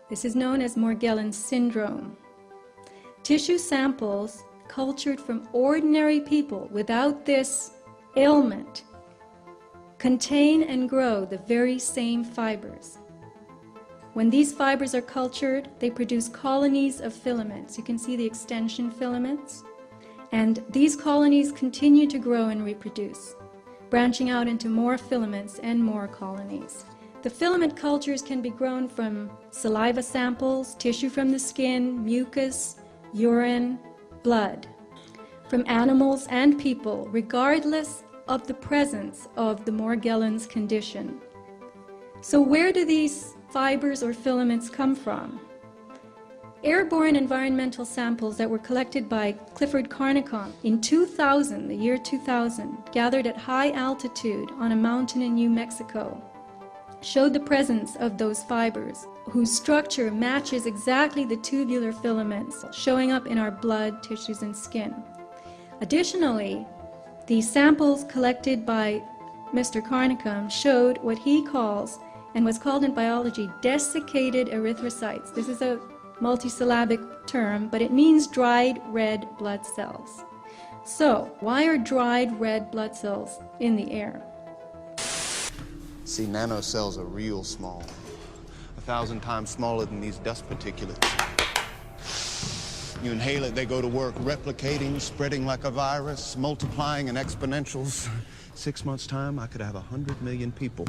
This is known as Morgellons syndrome. Tissue samples cultured from ordinary people without this ailment contain and grow the very same fibers. When these fibers are cultured, they produce colonies of filaments. You can see the extension filaments. And these colonies continue to grow and reproduce, branching out into more filaments and more colonies. The filament cultures can be grown from saliva samples, tissue from the skin, mucus, urine, blood, from animals and people, regardless of the presence of the Morgellons condition. So where do these fibers or filaments come from? Airborne environmental samples that were collected by Clifford Carnicom in 2000, the year 2000, gathered at high altitude on a mountain in New Mexico, showed the presence of those fibers, whose structure matches exactly the tubular filaments showing up in our blood, tissues, and skin. Additionally, the samples collected by Mr. Carnicom showed what he calls, and what's called in biology, desiccated erythrocytes. This is a multisyllabic term, but it means dried red blood cells. So, why are dried red blood cells in the air? See, nanocells are real small, 1,000 times smaller than these dust particulates. You inhale it, they go to work, replicating, spreading like a virus, multiplying in exponentials. 6 months' time, I could have 100 million people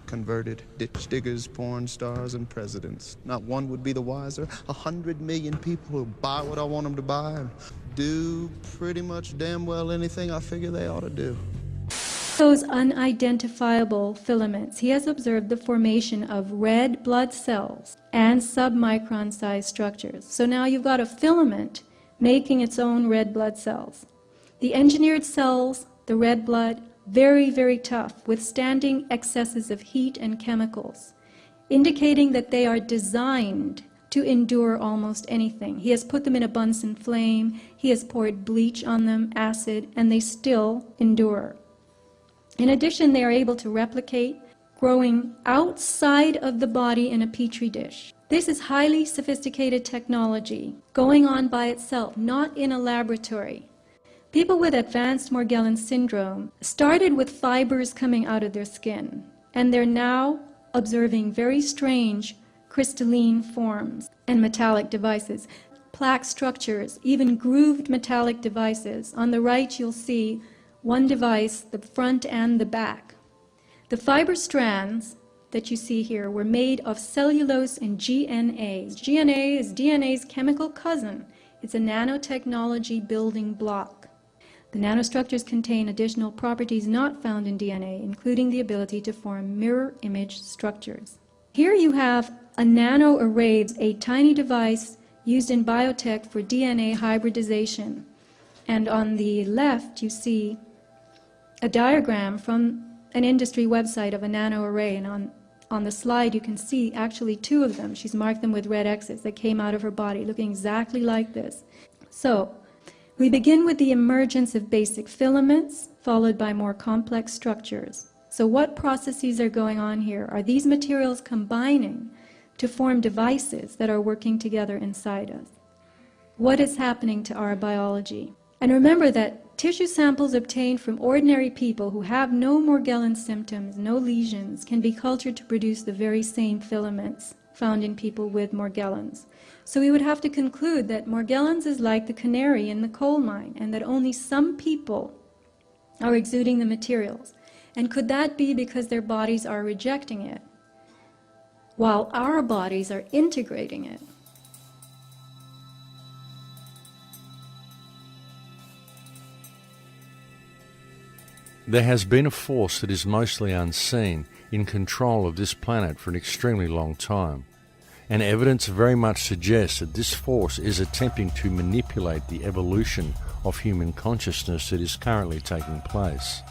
converted, ditch diggers, porn stars, and presidents. Not one would be the wiser. 100 million people who buy what I want them to buy and do pretty much damn well anything I figure they ought to do. Those unidentifiable filaments, he has observed the formation of red blood cells and submicron-sized structures. So now you've got a filament making its own red blood cells. The engineered cells, the red blood, very, very tough, withstanding excesses of heat and chemicals, indicating that they are designed to endure almost anything. He has put them in a Bunsen flame, he has poured bleach on them, acid, and they still endure. In addition, they are able to replicate, growing outside of the body in a petri dish. This is highly sophisticated technology going on by itself, not in a laboratory. People with advanced Morgellons syndrome started with fibers coming out of their skin, and they're now observing very strange crystalline forms and metallic devices, plaque structures, even grooved metallic devices. On the right, you'll see one device, the front and the back. The fiber strands that you see here were made of cellulose and GNA. GNA is DNA's chemical cousin. It's a nanotechnology building block. The nanostructures contain additional properties not found in DNA, including the ability to form mirror image structures. Here you have a nanoarray, a tiny device used in biotech for DNA hybridization. And on the left, you see a diagram from an industry website of a nanoarray, and on the slide you can see actually two of them. She's marked them with red X's that came out of her body, looking exactly like this. So, we begin with the emergence of basic filaments, followed by more complex structures. So what processes are going on here? Are these materials combining to form devices that are working together inside us? What is happening to our biology? And remember that tissue samples obtained from ordinary people who have no Morgellons symptoms, no lesions, can be cultured to produce the very same filaments found in people with Morgellons. So we would have to conclude that Morgellons is like the canary in the coal mine, and that only some people are exuding the materials. And could that be because their bodies are rejecting it, while our bodies are integrating it? There has been a force that is mostly unseen in control of this planet for an extremely long time, and evidence very much suggests that this force is attempting to manipulate the evolution of human consciousness that is currently taking place.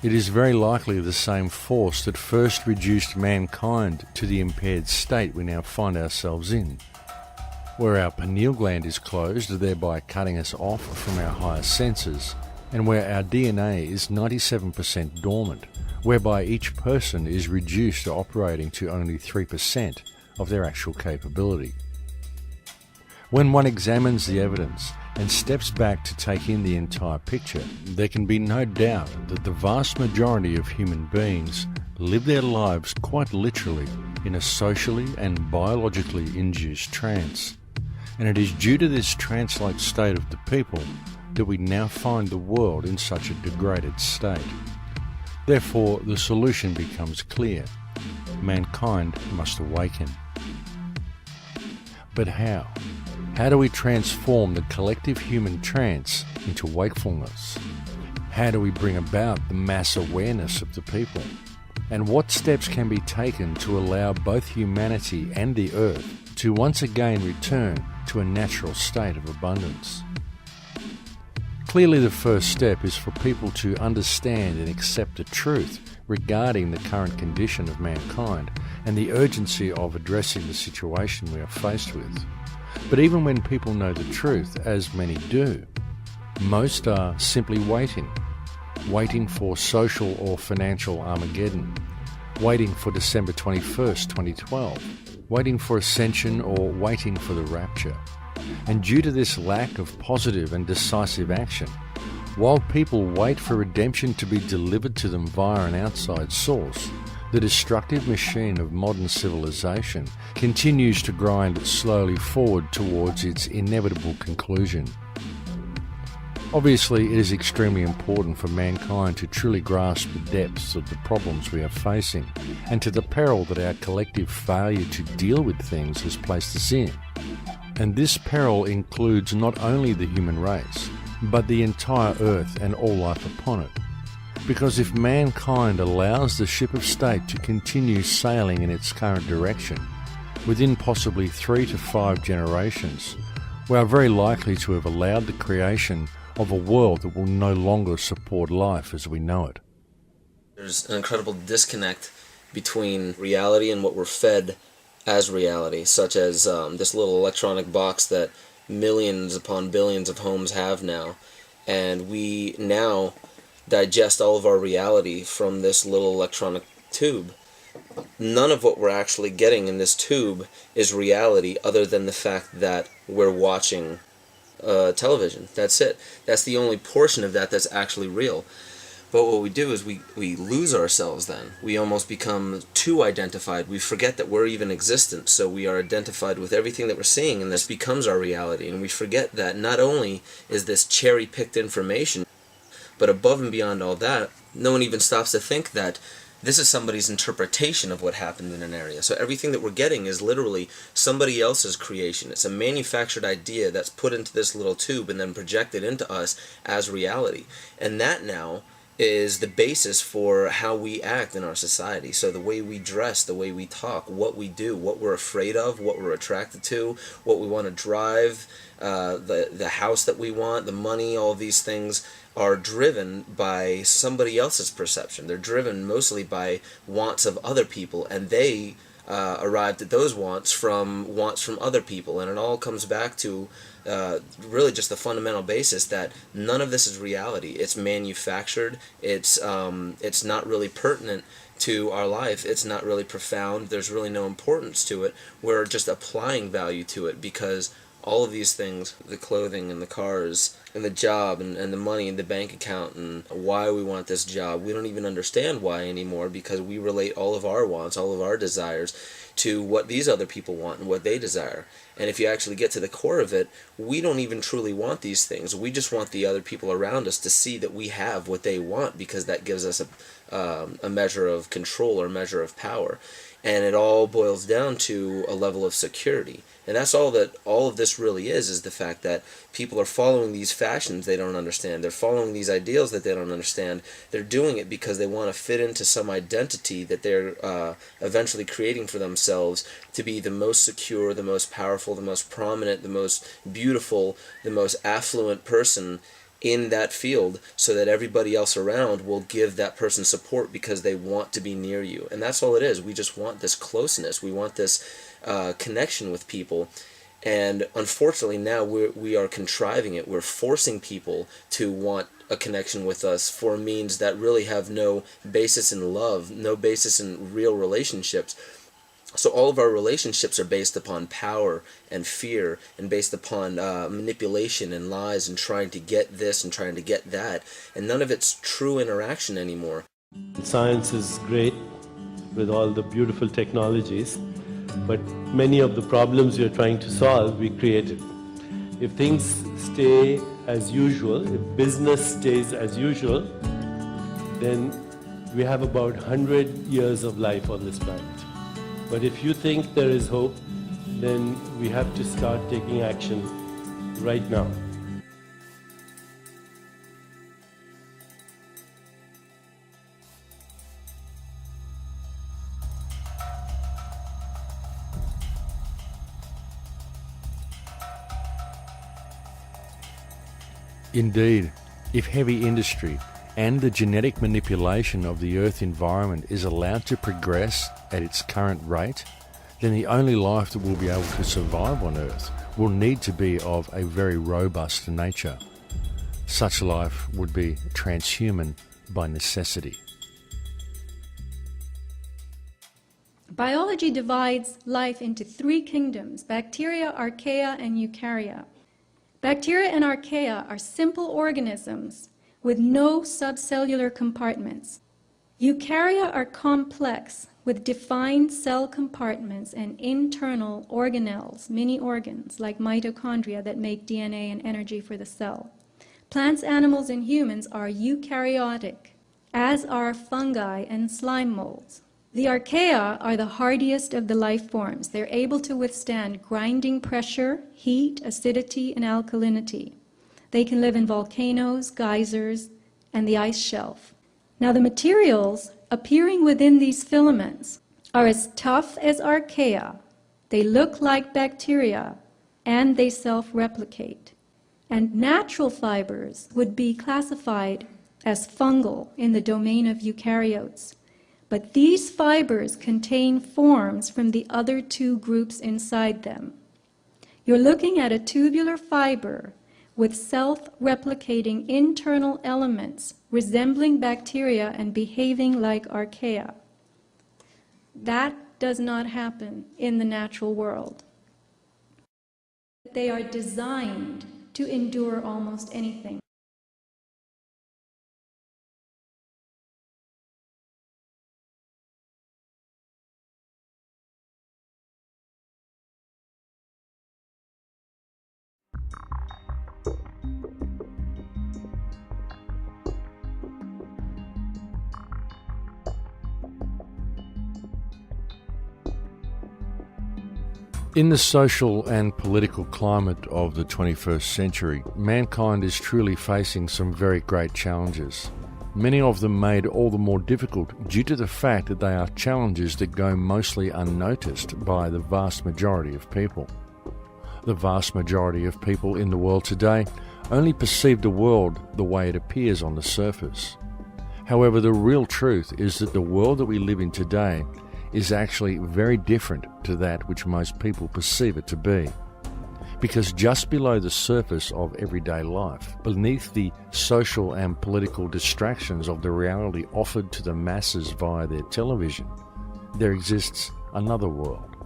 it is very likely the same force that first reduced mankind to the impaired state we now find ourselves in, where our pineal gland is closed, thereby cutting us off from our higher senses, and where our DNA is 97% dormant, whereby each person is reduced to operating to only 3% of their actual capability. When one examines the evidence and steps back to take in the entire picture, there can be no doubt that the vast majority of human beings live their lives quite literally in a socially and biologically induced trance. And it is due to this trance-like state of the people that we now find the world in such a degraded state. Therefore, the solution becomes clear. Mankind must awaken. But how? How do we transform the collective human trance into wakefulness? How do we bring about the mass awareness of the people? And what steps can be taken to allow both humanity and the earth to once again return to a natural state of abundance? Clearly, the first step is for people to understand and accept the truth regarding the current condition of mankind and the urgency of addressing the situation we are faced with. But even when people know the truth, as many do, most are simply waiting for social or financial Armageddon, waiting for December 21st, 2012, waiting for ascension or waiting for the rapture. And due to this lack of positive and decisive action, while people wait for redemption to be delivered to them via an outside source, the destructive machine of modern civilization continues to grind slowly forward towards its inevitable conclusion. Obviously, it is extremely important for mankind to truly grasp the depths of the problems we are facing and to the peril that our collective failure to deal with things has placed us in. And this peril includes not only the human race, but the entire earth and all life upon it. Because if mankind allows the ship of state to continue sailing in its current direction, within possibly 3 to 5 generations, we are very likely to have allowed the creation of a world that will no longer support life as we know it. There's an incredible disconnect between reality and what we're fed as reality, such as this little electronic box that millions upon billions of homes have now, and we now digest all of our reality from this little electronic tube. None of what we're actually getting in this tube is reality other than the fact that we're watching television. That's it. That's the only portion of that that's actually real. But what we do is we lose ourselves then. We almost become too identified. We forget that we're even existent, so we are identified with everything that we're seeing, and this becomes our reality. And we forget that not only is this cherry-picked information, but above and beyond all that, no one even stops to think that this is somebody's interpretation of what happened in an area. So everything that we're getting is literally somebody else's creation. It's a manufactured idea that's put into this little tube and then projected into us as reality. And that now is the basis for how we act in our society. So the way we dress, the way we talk, what we do, what we're afraid of, what we're attracted to, what we want to drive, the house that we want, the money, all these things are driven by somebody else's perception. They're driven mostly by wants of other people, and they arrived at those wants from other people. And it all comes back to really just the fundamental basis that none of this is reality. It's manufactured. It's not really pertinent to our life. It's not really profound. There's really no importance to it. We're just applying value to it because all of these things, the clothing and the cars and the job and the money and the bank account and why we want this job, we don't even understand why anymore because we relate all of our wants, all of our desires to what these other people want and what they desire. And if you actually get to the core of it, we don't even truly want these things. We just want the other people around us to see that we have what they want because that gives us a measure of control or a measure of power. And it all boils down to a level of security. And that's all that all of this really is the fact that people are following these fashions they don't understand. They're following these ideals that they don't understand. They're doing it because they want to fit into some identity that they're eventually creating for themselves to be the most secure, the most powerful, the most prominent, the most beautiful, the most affluent person in that field so that everybody else around will give that person support because they want to be near you. And that's all it is. We just want this closeness. We want this connection with people. And unfortunately now we are contriving it. We're forcing people to want a connection with us for means that really have no basis in love, no basis in real relationships. So all of our relationships are based upon power and fear and based upon manipulation and lies and trying to get this and trying to get that. And none of it's true interaction anymore. Science is great with all the beautiful technologies, but many of the problems you're trying to solve, we created. If things stay as usual, if business stays as usual, then we have about 100 years of life on this planet. But if you think there is hope, then we have to start taking action right now. Indeed, if heavy industry and the genetic manipulation of the Earth environment is allowed to progress at its current rate, then the only life that will be able to survive on Earth will need to be of a very robust nature. Such life would be transhuman by necessity. Biology divides life into three kingdoms: bacteria, archaea, and eukarya. Bacteria and archaea are simple organisms with no subcellular compartments. Eukarya are complex, with defined cell compartments and internal organelles, mini organs like mitochondria that make DNA and energy for the cell. Plants, animals, and humans are eukaryotic, as are fungi and slime molds. The archaea are the hardiest of the life forms. They're able to withstand grinding pressure, heat, acidity, and alkalinity. They can live in volcanoes, geysers, and the ice shelf. Now, the materials appearing within these filaments are as tough as archaea. They look like bacteria, and they self-replicate. And natural fibers would be classified as fungal in the domain of eukaryotes. But these fibers contain forms from the other two groups inside them. You're looking at a tubular fiber with self-replicating internal elements resembling bacteria and behaving like archaea. That does not happen in the natural world. They are designed to endure almost anything. In the social and political climate of the 21st century, mankind is truly facing some very great challenges. Many of them made all the more difficult due to the fact that they are challenges that go mostly unnoticed by the vast majority of people. The vast majority of people in the world today only perceive the world the way it appears on the surface. However, the real truth is that the world that we live in today is actually very different to that which most people perceive it to be. Because just below the surface of everyday life, beneath the social and political distractions of the reality offered to the masses via their television, there exists another world.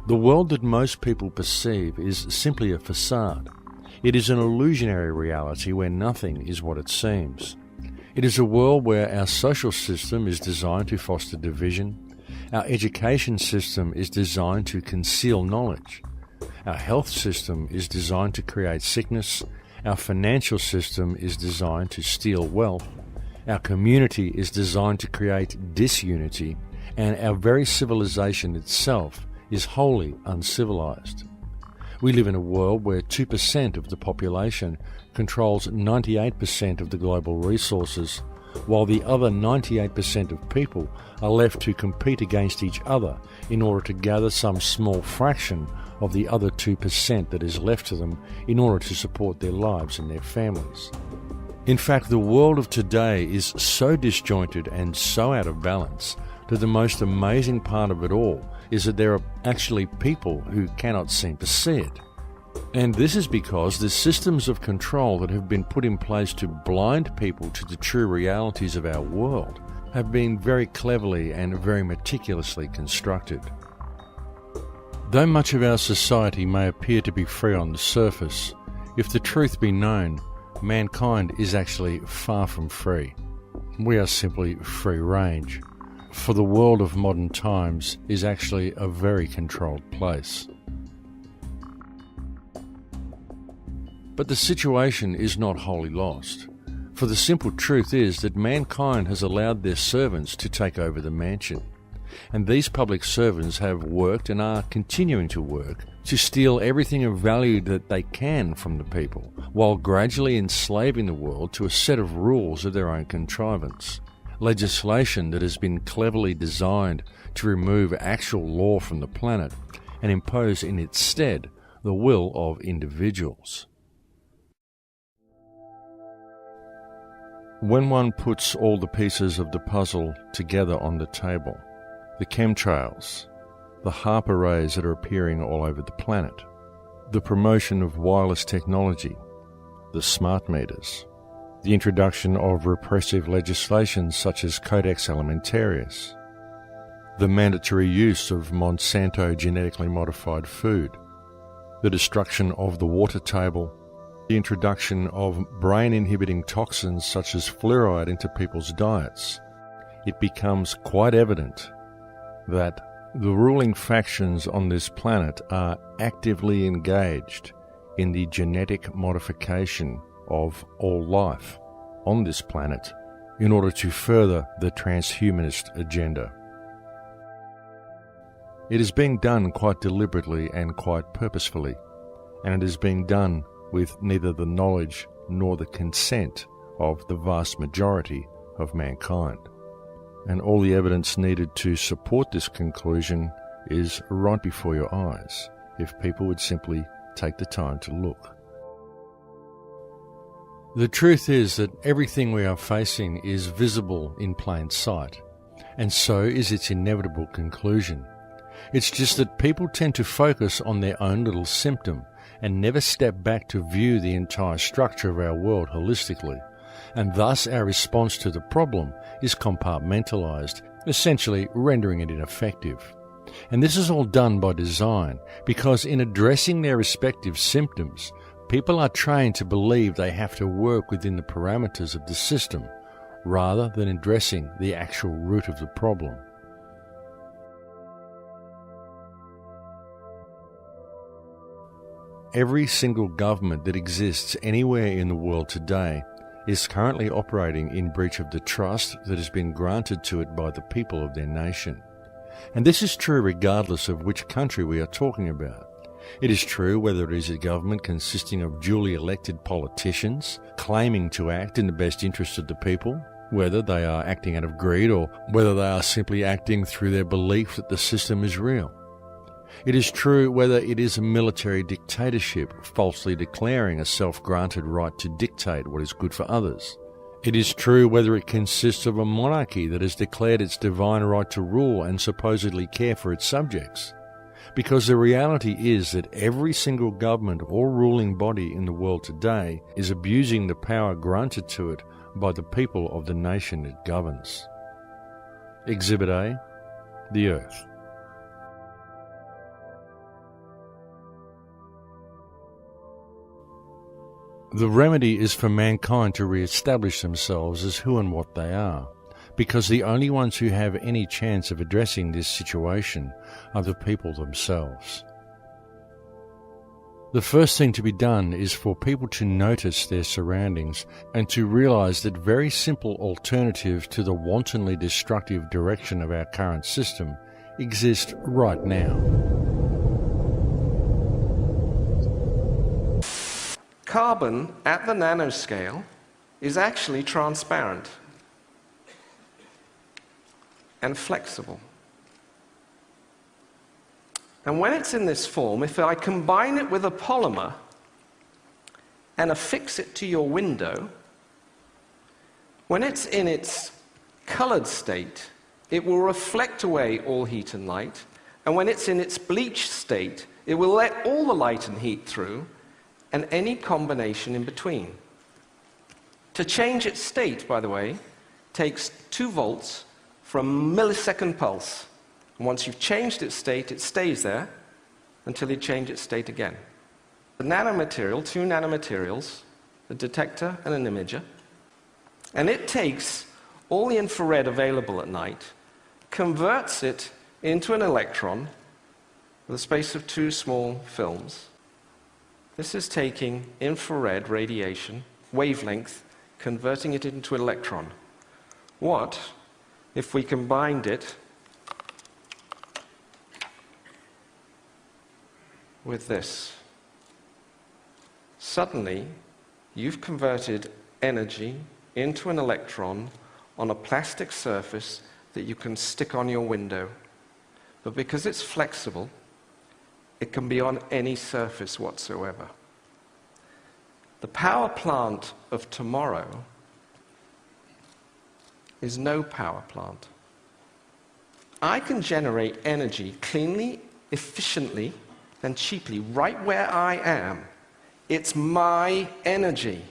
The world that most people perceive is simply a facade. It is an illusionary reality where nothing is what it seems. It is a world where our social system is designed to foster division. Our education system is designed to conceal knowledge. Our health system is designed to create sickness. Our financial system is designed to steal wealth. Our community is designed to create disunity. And our very civilization itself is wholly uncivilized. We live in a world where 2% of the population controls 98% of the global resources, while the other 98% of people are left to compete against each other in order to gather some small fraction of the other 2% that is left to them in order to support their lives and their families. In fact, the world of today is so disjointed and so out of balance that the most amazing part of it all is that there are actually people who cannot seem to see it. And this is because the systems of control that have been put in place to blind people to the true realities of our world have been very cleverly and very meticulously constructed. Though much of our society may appear to be free on the surface, if the truth be known, mankind is actually far from free. We are simply free range, for the world of modern times is actually a very controlled place. But the situation is not wholly lost, for the simple truth is that mankind has allowed their servants to take over the mansion. And these public servants have worked and are continuing to work to steal everything of value that they can from the people, while gradually enslaving the world to a set of rules of their own contrivance. Legislation that has been cleverly designed to remove actual law from the planet and impose in its stead the will of individuals. When one puts all the pieces of the puzzle together on the table, the chemtrails, the HAARP arrays that are appearing all over the planet, the promotion of wireless technology, the smart meters, the introduction of repressive legislation such as Codex Alimentarius, the mandatory use of Monsanto genetically modified food, the destruction of the water table, the introduction of brain-inhibiting toxins such as fluoride into people's diets, it becomes quite evident that the ruling factions on this planet are actively engaged in the genetic modification of all life on this planet in order to further the transhumanist agenda. It is being done quite deliberately and quite purposefully, and it is being done with neither the knowledge nor the consent of the vast majority of mankind. And all the evidence needed to support this conclusion is right before your eyes, if people would simply take the time to look. The truth is that everything we are facing is visible in plain sight, and so is its inevitable conclusion. It's just that people tend to focus on their own little symptom and never step back to view the entire structure of our world holistically, and thus our response to the problem is compartmentalized, essentially rendering it ineffective. And this is all done by design, because in addressing their respective symptoms, people are trained to believe they have to work within the parameters of the system, rather than addressing the actual root of the problem. Every single government that exists anywhere in the world today is currently operating in breach of the trust that has been granted to it by the people of their nation. And this is true regardless of which country we are talking about. It is true whether it is a government consisting of duly elected politicians claiming to act in the best interest of the people, whether they are acting out of greed or whether they are simply acting through their belief that the system is real. It is true whether it is a military dictatorship falsely declaring a self-granted right to dictate what is good for others. It is true whether it consists of a monarchy that has declared its divine right to rule and supposedly care for its subjects. Because the reality is that every single government or ruling body in the world today is abusing the power granted to it by the people of the nation it governs. Exhibit A, the Earth. The remedy is for mankind to re-establish themselves as who and what they are, because the only ones who have any chance of addressing this situation are the people themselves. The first thing to be done is for people to notice their surroundings and to realize that very simple alternatives to the wantonly destructive direction of our current system exist right now. Carbon at the nanoscale is actually transparent. and flexible. And when it's in this form, if I combine it with a polymer and affix it to your window, when it's in its colored state, it will reflect away all heat and light, and when it's in its bleached state, it will let all the light and heat through, and any combination in between. To change its state, by the way, takes 2 volts from a millisecond pulse. And once you've changed its state, it stays there until you change its state again. The nanomaterial, 2 nanomaterials, a detector and an imager, and it takes all the infrared available at night, converts it into an electron with a space of 2 small films. This is taking infrared radiation, wavelength, converting it into an electron. What if we combined it with this? Suddenly, you've converted energy into an electron on a plastic surface that you can stick on your window. But because it's flexible, it can be on any surface whatsoever. The power plant of tomorrow is no power plant. I can generate energy cleanly, efficiently, and cheaply right where I am. It's my energy.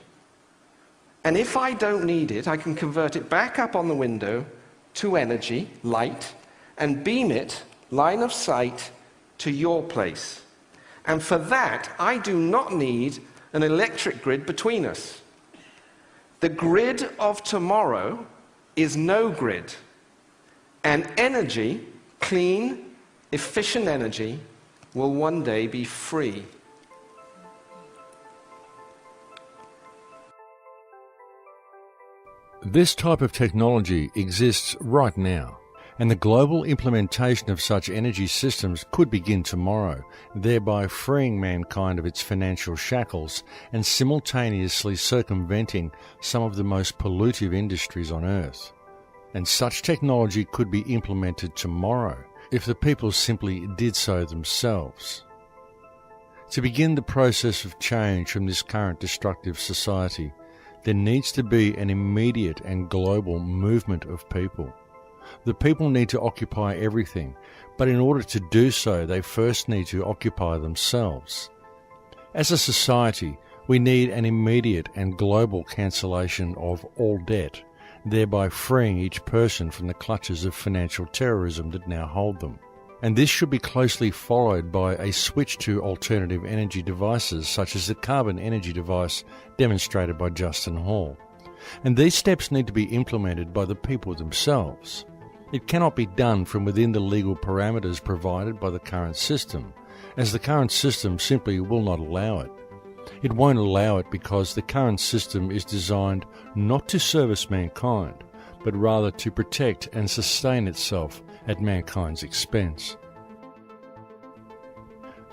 And if I don't need it, I can convert it back up on the window to energy, light, and beam it, line of sight, to your place. And for that, I do not need an electric grid between us. The grid of tomorrow is no grid. And energy, clean, efficient energy, will one day be free. This type of technology exists right now, and the global implementation of such energy systems could begin tomorrow, thereby freeing mankind of its financial shackles and simultaneously circumventing some of the most pollutive industries on Earth. And such technology could be implemented tomorrow if the people simply did so themselves. To begin the process of change from this current destructive society, there needs to be an immediate and global movement of people. The people need to occupy everything, but in order to do so, they first need to occupy themselves. As a society, we need an immediate and global cancellation of all debt, thereby freeing each person from the clutches of financial terrorism that now hold them. And this should be closely followed by a switch to alternative energy devices such as the carbon energy device demonstrated by Justin Hall. And these steps need to be implemented by the people themselves. It cannot be done from within the legal parameters provided by the current system, as the current system simply will not allow it. It won't allow it because the current system is designed not to service mankind, but rather to protect and sustain itself at mankind's expense.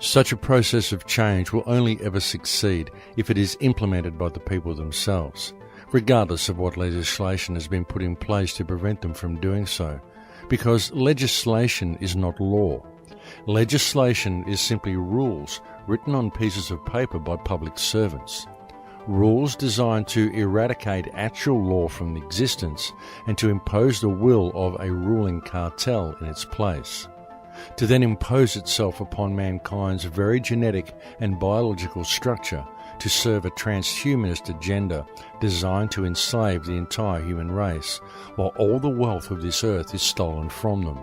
Such a process of change will only ever succeed if it is implemented by the people themselves, regardless of what legislation has been put in place to prevent them from doing so, because legislation is not law. Legislation is simply rules written on pieces of paper by public servants. Rules designed to eradicate actual law from existence and to impose the will of a ruling cartel in its place, to then impose itself upon mankind's very genetic and biological structure to serve a transhumanist agenda designed to enslave the entire human race, while all the wealth of this earth is stolen from them.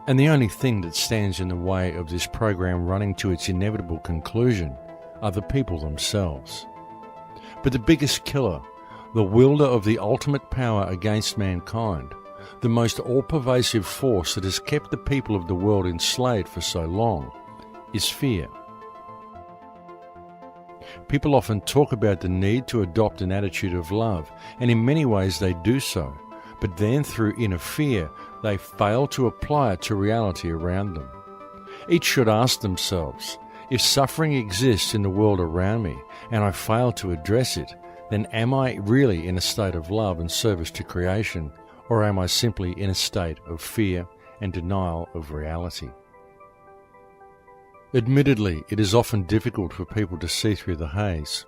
And the only thing that stands in the way of this program running to its inevitable conclusion are the people themselves. But the biggest killer, the wielder of the ultimate power against mankind, the most all-pervasive force that has kept the people of the world enslaved for so long, is fear. People often talk about the need to adopt an attitude of love, and in many ways they do so, but then through inner fear, they fail to apply it to reality around them. Each should ask themselves, if suffering exists in the world around me and I fail to address it, then am I really in a state of love and service to creation, Or am I simply in a state of fear and denial of reality? Admittedly, it is often difficult for people to see through the haze,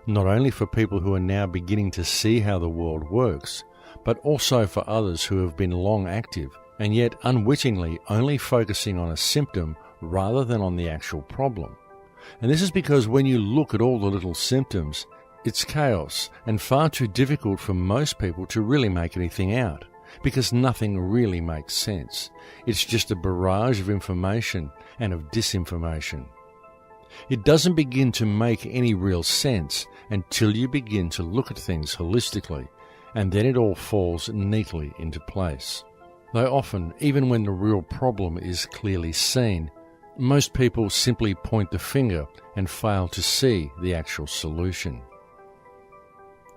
not only for people who are now beginning to see how the world works, but also for others who have been long active and yet unwittingly only focusing on a symptom rather than on the actual problem. And this is because when you look at all the little symptoms, it's chaos and far too difficult for most people to really make anything out, because nothing really makes sense. It's just a barrage of information and of disinformation. It doesn't begin to make any real sense until you begin to look at things holistically, and then it all falls neatly into place. Though often, even when the real problem is clearly seen, most people simply point the finger and fail to see the actual solution.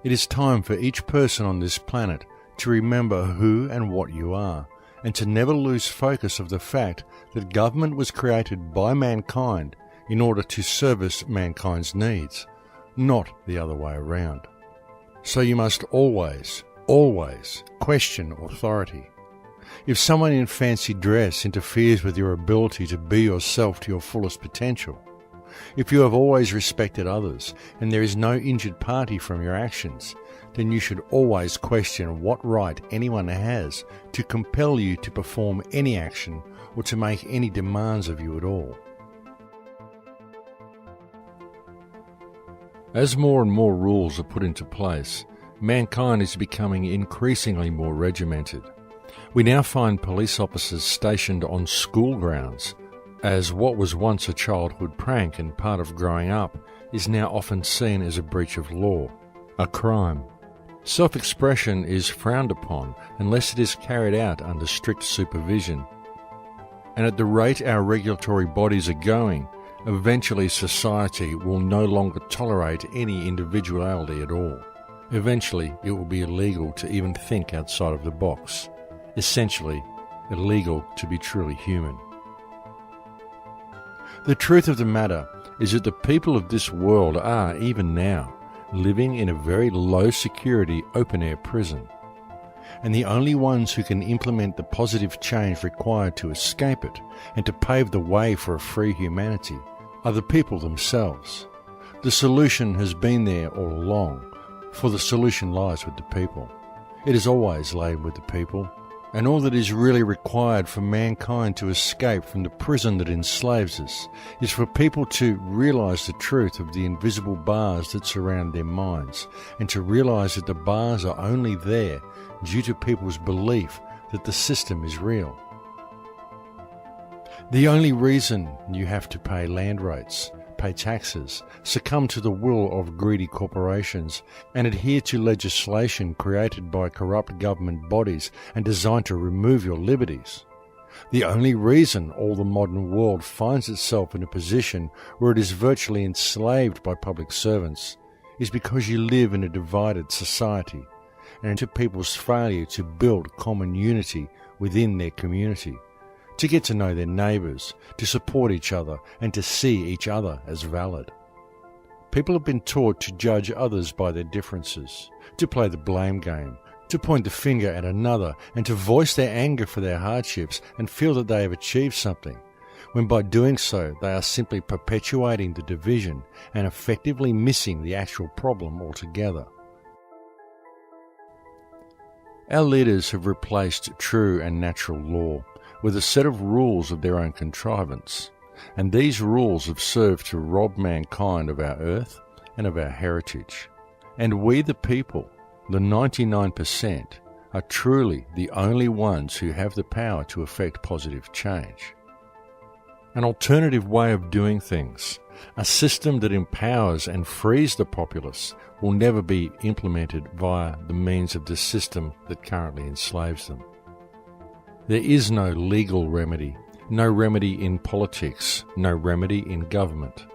It is time for each person on this planet to remember who and what you are, and to never lose focus of the fact that government was created by mankind in order to service mankind's needs, not the other way around. So you must always question authority. If someone in fancy dress interferes with your ability to be yourself to your fullest potential, if you have always respected others and there is no injured party from your actions, then you should always question what right anyone has to compel you to perform any action or to make any demands of you at all. As more and more rules are put into place, mankind is becoming increasingly more regimented. We now find police officers stationed on school grounds, as what was once a childhood prank and part of growing up is now often seen as a breach of law, a crime. Self-expression is frowned upon unless it is carried out under strict supervision. And at the rate our regulatory bodies are going, eventually society will no longer tolerate any individuality at all. Eventually it will be illegal to even think outside of the box. Essentially, illegal to be truly human. The truth of the matter is that the people of this world are, even now, living in a very low-security open-air prison. And the only ones who can implement the positive change required to escape it and to pave the way for a free humanity are the people themselves. The solution has been there all along, for the solution lies with the people. It is always laid with the people. And all that is really required for mankind to escape from the prison that enslaves us is for people to realize the truth of the invisible bars that surround their minds, and to realize that the bars are only there due to people's belief that the system is real. The only reason you have to pay land rates, pay taxes, succumb to the will of greedy corporations, and adhere to legislation created by corrupt government bodies and designed to remove your liberties. The only reason all the modern world finds itself in a position where it is virtually enslaved by public servants is because you live in a divided society, and to people's failure to build common unity within their community, to get to know their neighbours, to support each other, and to see each other as valid. People have been taught to judge others by their differences, to play the blame game, to point the finger at another, and to voice their anger for their hardships and feel that they have achieved something, when by doing so they are simply perpetuating the division and effectively missing the actual problem altogether. Our leaders have replaced true and natural law with a set of rules of their own contrivance, and these rules have served to rob mankind of our earth and of our heritage. And we the people, the 99%, are truly the only ones who have the power to effect positive change. An alternative way of doing things, a system that empowers and frees the populace, will never be implemented via the means of the system that currently enslaves them. There is no legal remedy, no remedy in politics, no remedy in government.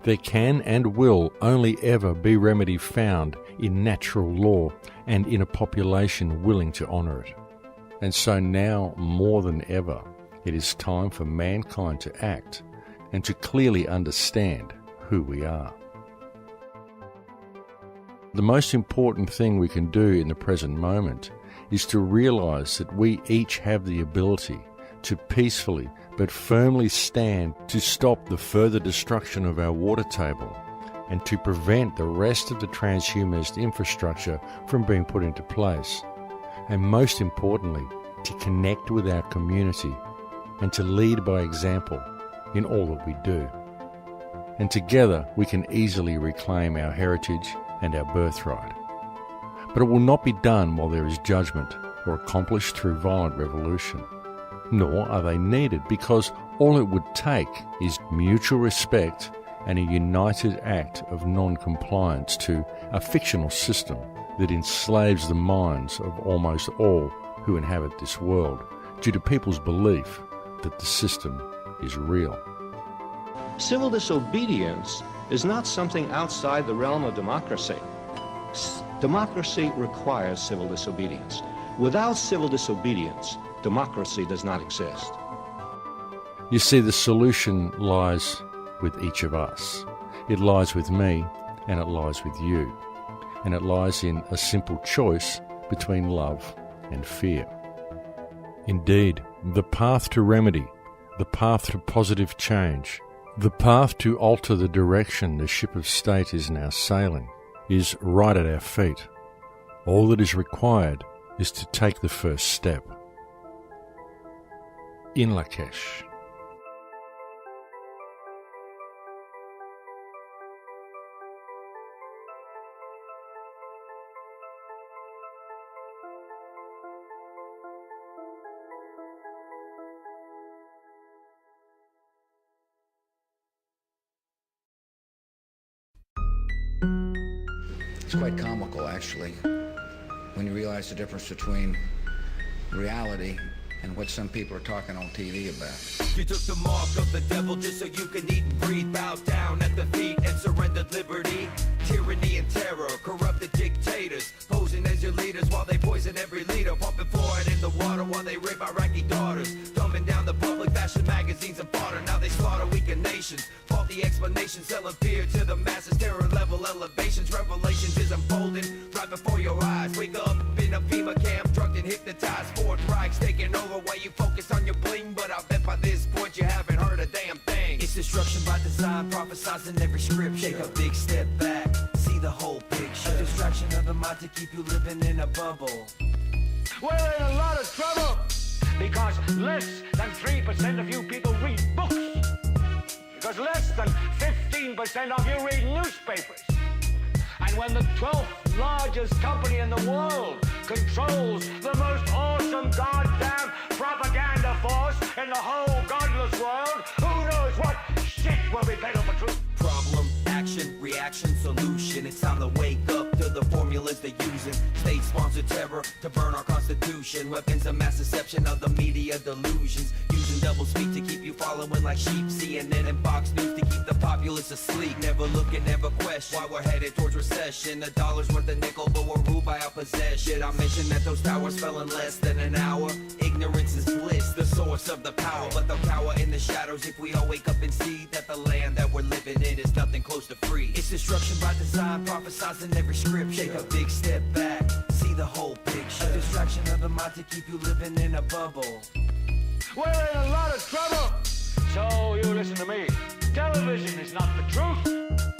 There can and will only ever be remedy found in natural law and in a population willing to honour it. And so now, more than ever, it is time for mankind to act and to clearly understand who we are. The most important thing we can do in the present moment is to realize that we each have the ability to peacefully but firmly stand to stop the further destruction of our water table and to prevent the rest of the transhumanist infrastructure from being put into place. And most importantly, to connect with our community and to lead by example in all that we do. And together we can easily reclaim our heritage and our birthright. But it will not be done while there is judgment or accomplished through violent revolution. Nor are they needed, because all it would take is mutual respect and a united act of non-compliance to a fictional system that enslaves the minds of almost all who inhabit this world due to people's belief that the system is real. Civil disobedience is not something outside the realm of democracy. Democracy requires civil disobedience. Without civil disobedience, democracy does not exist. You see, the solution lies with each of us. It lies with me, and it lies with you. And it lies in a simple choice between love and fear. Indeed, the path to remedy, the path to positive change, the path to alter the direction the ship of state is now sailing is right at our feet. All that is required is to take the first step. In Lakesh. It's quite comical, actually, when you realize the difference between reality and what some people are talking on TV about. You took the mark of the devil just so you could eat and breathe. Bow down at the feet and surrendered liberty. Tyranny and terror, corrupted dictators, posing as your leaders while they poison every leader. Pumping fluoride in the water while they rape Iraqi daughters. Dumbing down the public, fashion magazines and fodder. Now they slaughter weakened nations. Faulty explanations, selling fear to the masses. Terror level elevations, revelations is unfolding right before your eyes. Wake up in a FEMA camp, drugged and hypnotized. Fourth Reich's taking over while you focus on your bling. But I bet by this point you haven't heard a damn thing. It's destruction by design, prophesizing every scripture. Take a big step back, see the whole picture. A distraction of the mind to keep you living in a bubble. We're in a lot of trouble because less than 3% of you people read books. Because less than 15% of you read newspapers. And when the 12th largest company in the world controls the most awesome goddamn propaganda force in the whole godless world, who knows what shit will be better for truth? Problem, action, reaction, solution. It's time to wake up to the formulas they're using. State-sponsored terror to burn our constitution. Weapons of mass deception of the media delusions. Using double speak to keep you following like sheep. CNN and Fox News to keep the populace asleep. Never look and never question why we're headed towards recession. A dollar's worth a nickel, but we're ruled by our possession. I mentioned that those towers fell in less than an hour. Ignorance is bliss, the source of the power. But they'll cower in the shadows if we all wake up and see that the land that we're living in is nothing close to free. It's destruction by design, prophesizing every scripture. Take a big step back, see the whole picture. A distraction of the mind to keep you living in a bubble. We're in a lot of trouble. So you listen to me. Television is not the truth.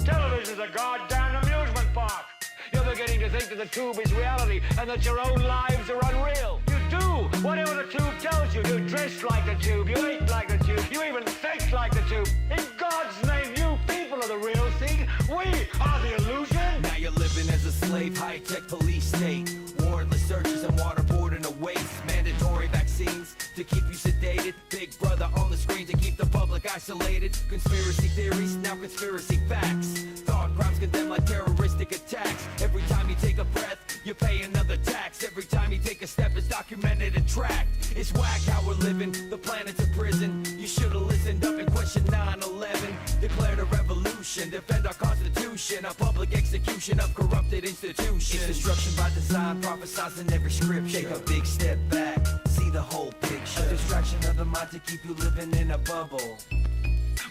Television is a goddamn amusement park. You're beginning to think that the tube is reality and that your own lives are unreal. You do whatever the tube tells you. You dress like the tube, you eat like the tube, you even think like the tube. In God's name, you people are the real thing. We are the illusion. Now you're living as a slave, high-tech police state. Warrantless searches and waterboarding a waste. Mandatory vaccines to keep you sedated. Big brother on the screen to keep the public isolated. Conspiracy theories, now conspiracy facts. Thought crimes condemned like terroristic attacks. Every time you take a breath, you pay another tax. Every time you take a step, it's documented and tracked. It's whack how we're living, the planet's a prison. You should've listened up and questioned 9/11. Declared a revolution, defend our constitution. A public execution of corrupted institutions. It's destruction by design, prophesizing every scripture. Take a big step back, see the whole picture. A distraction of the mind to keep you living in a bubble.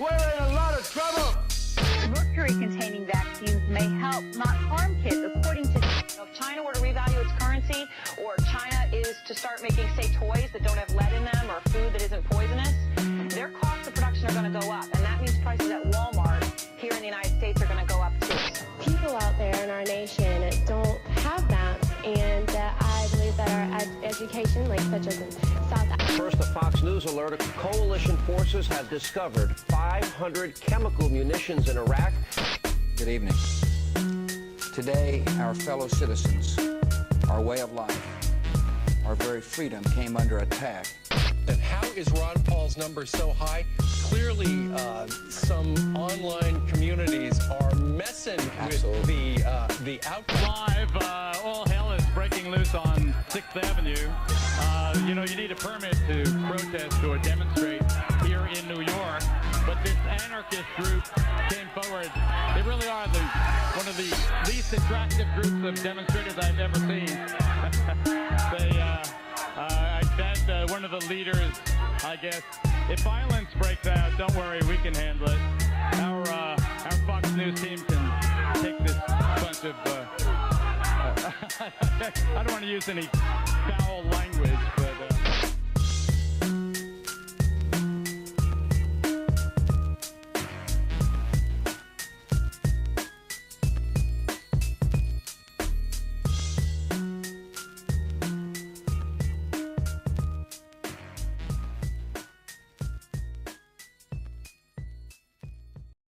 We're in a lot of trouble. Mercury-containing vaccines may help, not harm kids, according to China. China were to revalue its currency, or China is to start making, say, toys that don't have lead in them or food that isn't poisonous, their costs of production are going to go up, and that means prices at Walmart here in the United States are going to go up too. People out there in our nation don't have that, and I believe that our education, like such as in South Africa. First, a Fox News alert: coalition forces have discovered 500 chemical munitions in Iraq. Good evening. Today, our fellow citizens, our way of life, our very freedom came under attack. And how is Ron Paul's number so high? Clearly, some online communities are messing with the outcome. Live, all hell is breaking loose on 6th Avenue. You know, you need a permit to protest or demonstrate here in New York, but this anarchist group came forward. They really are one of the least attractive groups of demonstrators I've ever seen. I bet one of the leaders, I guess, if violence breaks out, don't worry, we can handle it. Our Fox News team can take this bunch of, I don't want to use any foul language, but